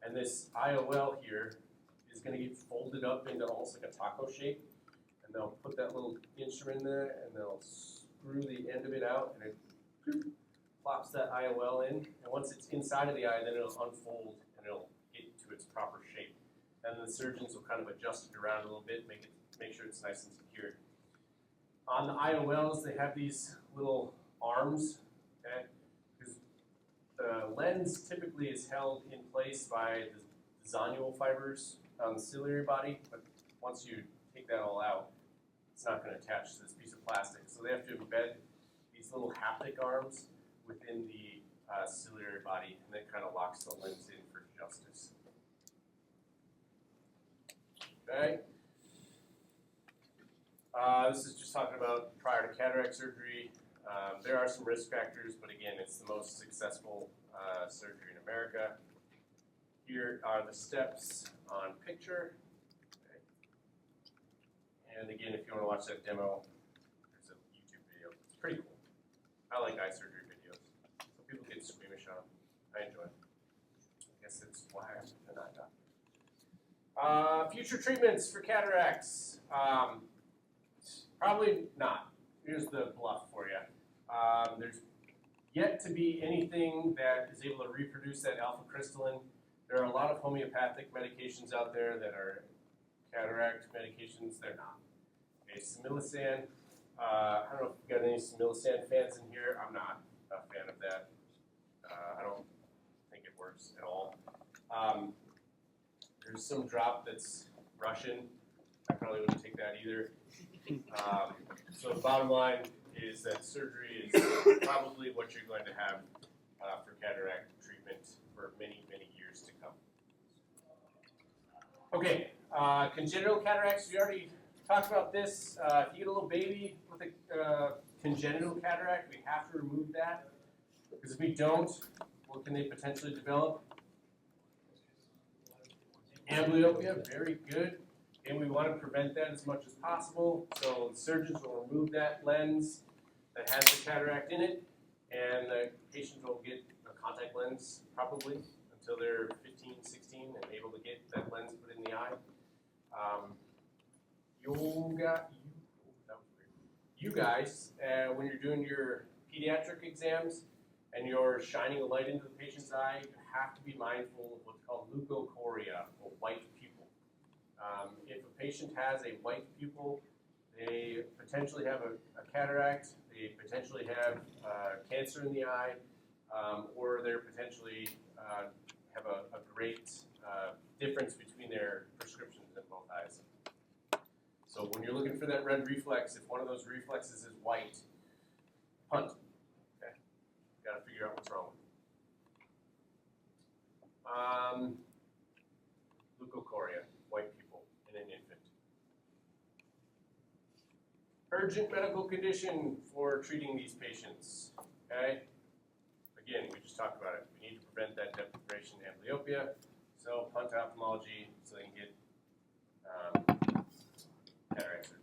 And this IOL here is going to get folded up into almost like a taco shape, and they'll put that little instrument in there, and they'll screw the end of it out, and it plops that IOL in, and once it's inside of the eye, then it'll unfold, and it'll get to its proper shape. And the surgeons will kind of adjust it around a little bit, make sure it's nice and secure. On the IOLs, they have these little arms, okay? Because the lens typically is held in place by the zonule fibers on the ciliary body, but once you take that all out, it's not going to attach to this piece of plastic. So they have to embed these little haptic arms within the ciliary body, and that kind of locks the lens in for justice. Okay. This is just talking about prior to cataract surgery. There are some risk factors, but again, it's the most successful surgery in America. Here are the steps on picture. Okay. And again, if you want to watch that demo, there's a YouTube video. It's pretty cool. I like eye surgery videos. Some people get squeamish on them. I enjoy it. I guess that's why I'm an eye doctor. Future treatments for cataracts. Probably not. Here's the bluff for you. There's yet to be anything that is able to reproduce that alpha crystalline. There are a lot of homeopathic medications out there that are cataract medications. They're not. Okay, Similasan. I don't know if you've got any Similasan fans in here. I'm not a fan of that. I don't think it works at all. There's some drop that's Russian. I probably wouldn't take that either. So the bottom line is that surgery is probably what you're going to have for cataract treatment for many, many years to come. Okay, congenital cataracts, we already talked about this. If you get a little baby with a congenital cataract, we have to remove that. Because if we don't, what can they potentially develop? Amblyopia, very good. And we want to prevent that as much as possible. So the surgeons will remove that lens that has the cataract in it, and the patient will get a contact lens probably until they're 15, 16 and able to get that lens put in the eye. You guys, when you're doing your pediatric exams, and you're shining a light into the patient's eye, you have to be mindful of what's called leukocoria, or white pupil. If a patient has a white pupil, they potentially have a cataract, they potentially have cancer in the eye, or they're potentially have a great difference between their prescriptions in both eyes. So when you're looking for that red reflex, if one of those reflexes is white, punt. Okay, got to figure out what's wrong with it. Leukocoria, white pupil in an infant. Urgent medical condition for treating these patients. Okay, again, we just talked about it. We need to prevent that deprivation and amblyopia. So punt to ophthalmology so they can get cataract surgery.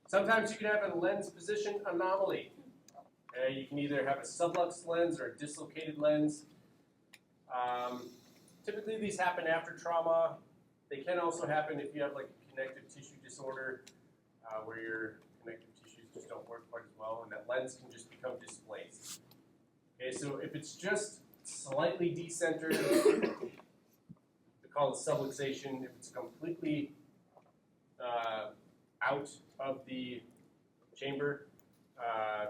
Sometimes you can have a lens position anomaly. You can either have a sublux lens or a dislocated lens. Typically these happen after trauma. They can also happen if you have like a connective tissue disorder where your connective tissues just don't work quite as well, and that lens can just become displaced. Okay, so if it's just slightly decentered, we call it subluxation. If it's completely out of the chamber,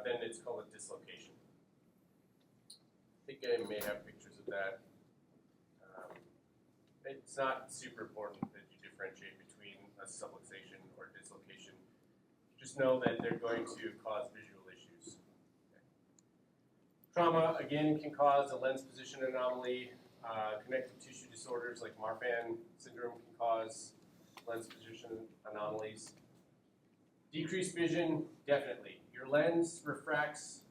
then it's called a dislocation. I think I may have pictures of that. It's not super important that you differentiate between a subluxation or dislocation. Just know that they're going to cause visual issues. Okay. Trauma, again, can cause a lens position anomaly. Connective tissue disorders like Marfan syndrome can cause lens position anomalies. Decreased vision, definitely. Your lens refracts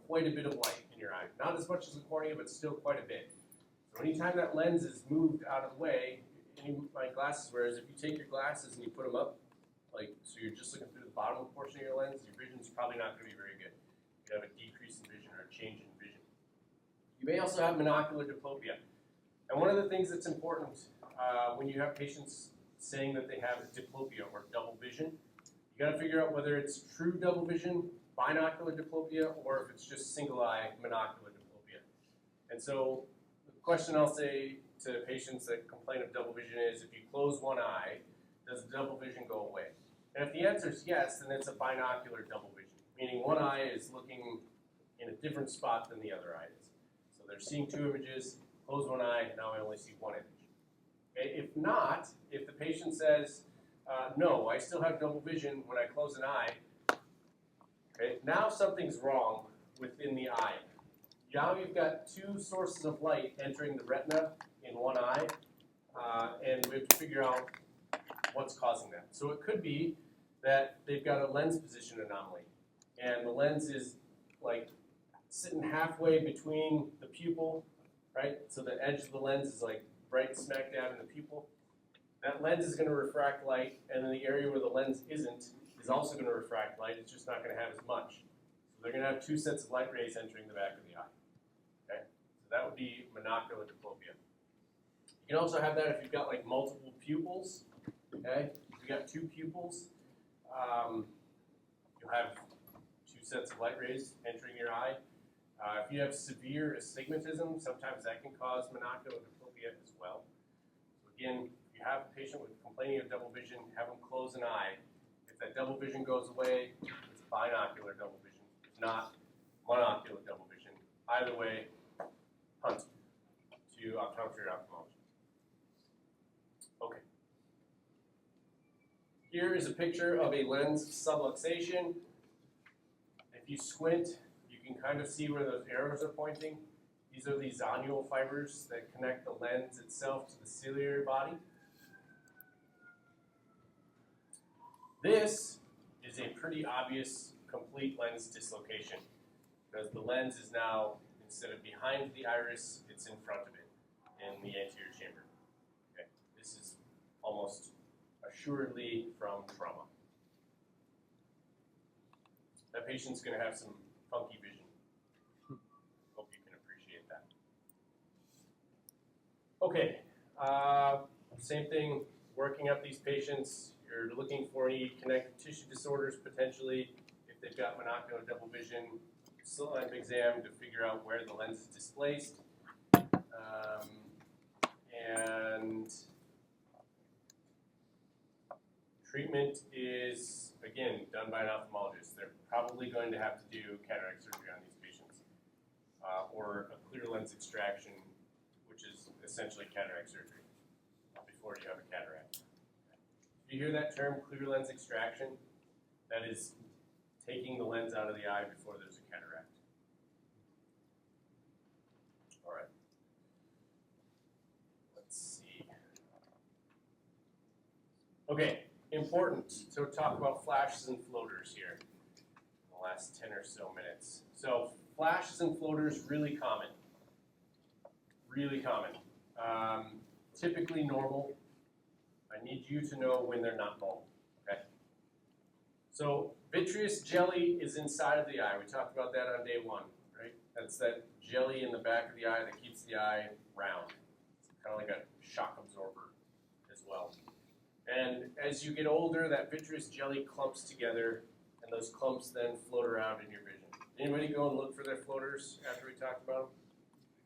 quite a bit of light in your eye. Not as much as the cornea, but still quite a bit. So anytime that lens is moved out of the way, any of my glasses wearers, if you take your glasses and you put them up, like so you're just looking through the bottom portion of your lens, your vision's probably not going to be very good. You have a decrease in vision or a change in vision. You may also have monocular diplopia. And one of the things that's important when you have patients saying that they have diplopia or double vision, you got to figure out whether it's true double vision, binocular diplopia, or if it's just single eye monocular diplopia. And so the question I'll say to patients that complain of double vision is, if you close one eye, does the double vision go away? And if the answer is yes, then it's a binocular double vision, meaning one eye is looking in a different spot than the other eye is. So they're seeing two images, close one eye, now I only see one image. Okay? If not, if the patient says, no, I still have double vision when I close an eye, okay, now something's wrong within the eye. Now you've got two sources of light entering the retina in one eye, and we have to figure out what's causing that. So it could be that they've got a lens position anomaly, and the lens is like sitting halfway between the pupil, right? So the edge of the lens is like right smack dab in the pupil. That lens is going to refract light, and then the area where the lens isn't is also going to refract light. It's just not going to have as much. So they're going to have two sets of light rays entering the back of the eye. Okay? So that would be monocular diplopia. You can also have that if you've got like multiple pupils. Okay? If you've got two pupils, you'll have two sets of light rays entering your eye. If you have severe astigmatism, sometimes that can cause monocular diplopia as well. So again, if you have a patient with complaining of double vision, have them close an eye. If that double vision goes away, it's binocular double vision. If not, monocular double vision. Either way, punt to optometry or ophthalmology. Okay. Here is a picture of a lens subluxation. If you squint, you can kind of see where those arrows are pointing. These are the zonule fibers that connect the lens itself to the ciliary body. This is a pretty obvious complete lens dislocation because the lens is now, instead of behind the iris, it's in front of it in the anterior chamber. Okay. This is almost assuredly from trauma. That patient's going to have some funky vision. Hope you can appreciate that. Okay, same thing, working up these patients. You're looking for any connective tissue disorders potentially. If they've got monocular double vision, slit lamp exam to figure out where the lens is displaced. And treatment is, again, done by an ophthalmologist. They're probably going to have to do cataract surgery on these patients, or a clear lens extraction, which is essentially cataract surgery before you have a cataract. If you hear that term, clear lens extraction, that is taking the lens out of the eye before there's a cataract. All right. Let's see. Okay, important to talk about flashes and floaters here in the last 10 or so minutes. So flashes and floaters, really common. Really common. Typically normal. I need you to know when they're not normal, okay? So vitreous jelly is inside of the eye. We talked about that on day one, right? That's that jelly in the back of the eye that keeps the eye round. It's kind of like a shock absorber as well. And as you get older, that vitreous jelly clumps together, and those clumps then float around in your vision. Anybody go and look for their floaters after we talked about them?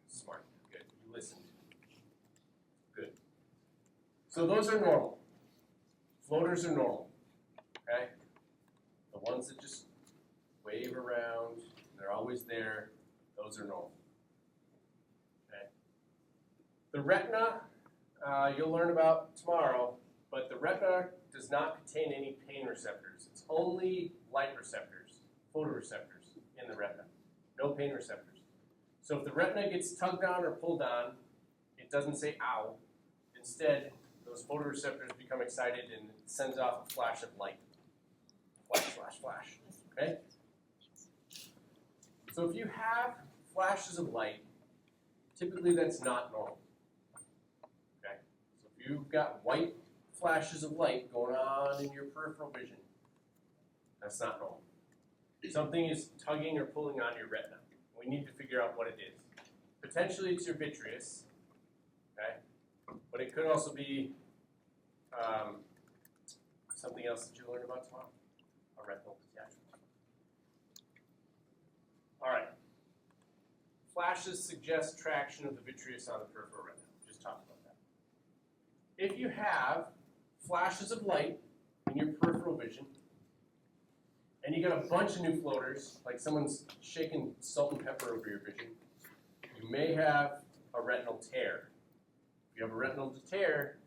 Smart. Good. You listened. Good. So those are normal. Floaters are normal. Okay? The ones that just wave around, and they're always there, those are normal. Okay? The retina, you'll learn about tomorrow, but the retina does not contain any pain receptors. It's only light receptors, photoreceptors in the retina. No pain receptors. So if the retina gets tugged on or pulled on, it doesn't say ow. Instead, those photoreceptors become excited and it sends off a flash of light. Flash, flash, flash. Okay? So if you have flashes of light, typically that's not normal. Okay? So if you've got white flashes of light going on in your peripheral vision, that's not normal. Something is tugging or pulling on your retina. We need to figure out what it is. Potentially it's your vitreous, okay? But it could also be something else that you learn about tomorrow, a retinal detachment. All right. Flashes suggest traction of the vitreous on the peripheral retina. Just talked about that. If you have flashes of light in your peripheral vision, and you got a bunch of new floaters, like someone's shaking salt and pepper over your vision, you may have a retinal tear. If you have a retinal tear,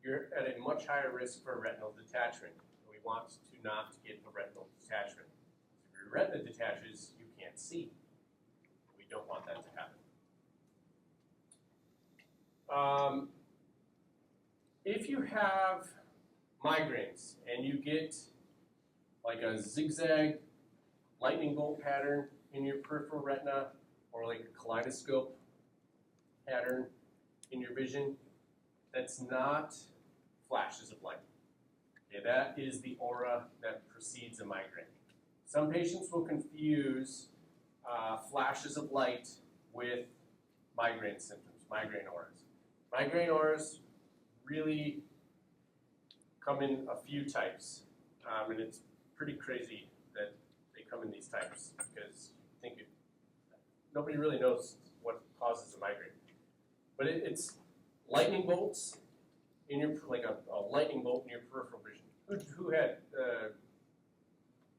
you're at a much higher risk for a retinal detachment. We want to not get a retinal detachment. If your retina detaches, you can't see. We don't want that to happen. If you have migraines and you get like a zigzag lightning bolt pattern in your peripheral retina, or like a kaleidoscope pattern in your vision, that's not flashes of light. Okay, that is the aura that precedes a migraine. Some patients will confuse flashes of light with migraine symptoms, migraine auras. Migraine auras really come in a few types, and it's pretty crazy that they come in these types because nobody really knows what causes a migraine. But it's lightning bolts in your, like a lightning bolt in your peripheral vision. Who had,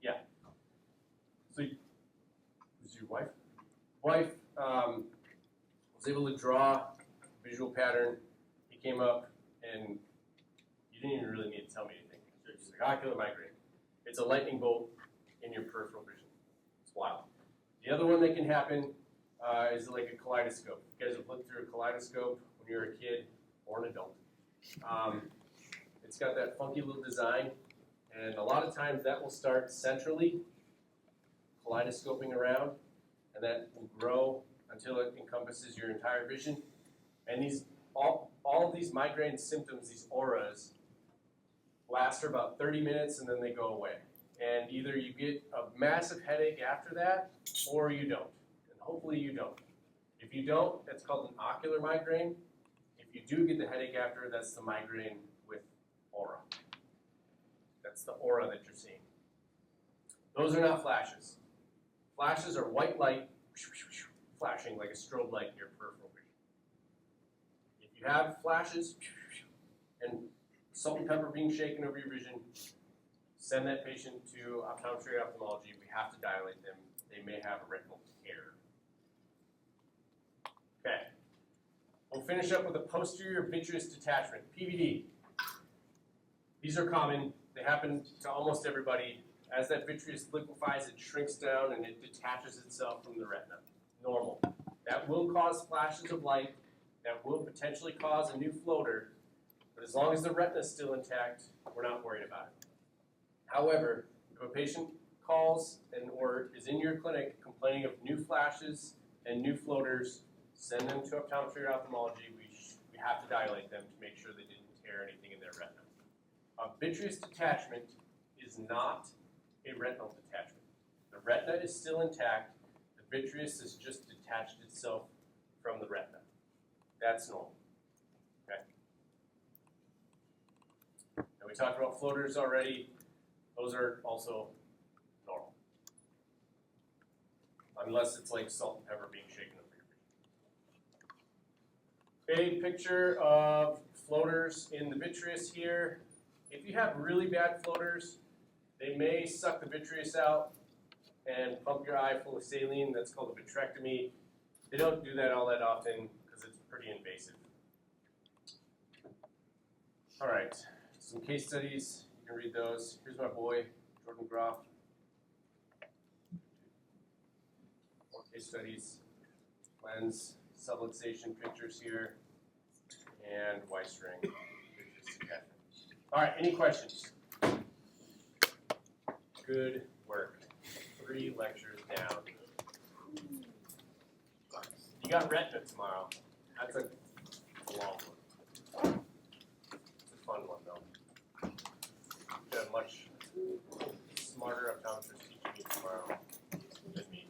yeah. So, was your wife? Wife was able to draw a visual pattern. He came up and you didn't even really need to tell me anything. She's like, ocular migraine. It's a lightning bolt in your peripheral vision. It's wild. The other one that can happen is like a kaleidoscope. You guys have looked through a kaleidoscope when you were a kid or an adult. It's got that funky little design, and a lot of times that will start centrally, kaleidoscoping around, and that will grow until it encompasses your entire vision. And these all of these migraine symptoms, these auras, last for about 30 minutes and then they go away. And either you get a massive headache after that, or you don't. And hopefully you don't. If you don't, that's called an ocular migraine. If you do get the headache after, that's the migraine with aura. That's the aura that you're seeing. Those are not flashes. Flashes are white light flashing like a strobe light in your peripheral vision. If you have flashes and salt and pepper being shaken over your vision, send that patient to optometry or ophthalmology. We have to dilate them. They may have a retinal tear. Okay. We'll finish up with a posterior vitreous detachment, PVD. These are common. They happen to almost everybody. As that vitreous liquefies, it shrinks down and it detaches itself from the retina. Normal. That will cause flashes of light. That will potentially cause a new floater. But as long as the retina is still intact, we're not worried about it. However, if a patient calls or is in your clinic complaining of new flashes and new floaters, send them to optometry or ophthalmology. We have to dilate them to make sure they didn't tear anything in their retina. A vitreous detachment is not a retinal detachment. The retina is still intact. The vitreous has just detached itself from the retina. That's normal. Okay. And we talked about floaters already. Those are also normal. Unless it's like salt and pepper being shaken over your vision. A picture of floaters in the vitreous here. If you have really bad floaters, they may suck the vitreous out and pump your eye full of saline. That's called a vitrectomy. They don't do that all that often because it's pretty invasive. All right, some case studies. You can read those. Here's my boy, Jordan Groff. More case studies. Lens subluxation pictures here. And Y-string. All right, any questions? Good work. 3 lectures down. You got retina tomorrow. That's a long one. It's a fun one, though. You have much smarter optometrists teaching you tomorrow than me.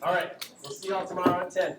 All right, we'll see y'all tomorrow at 10.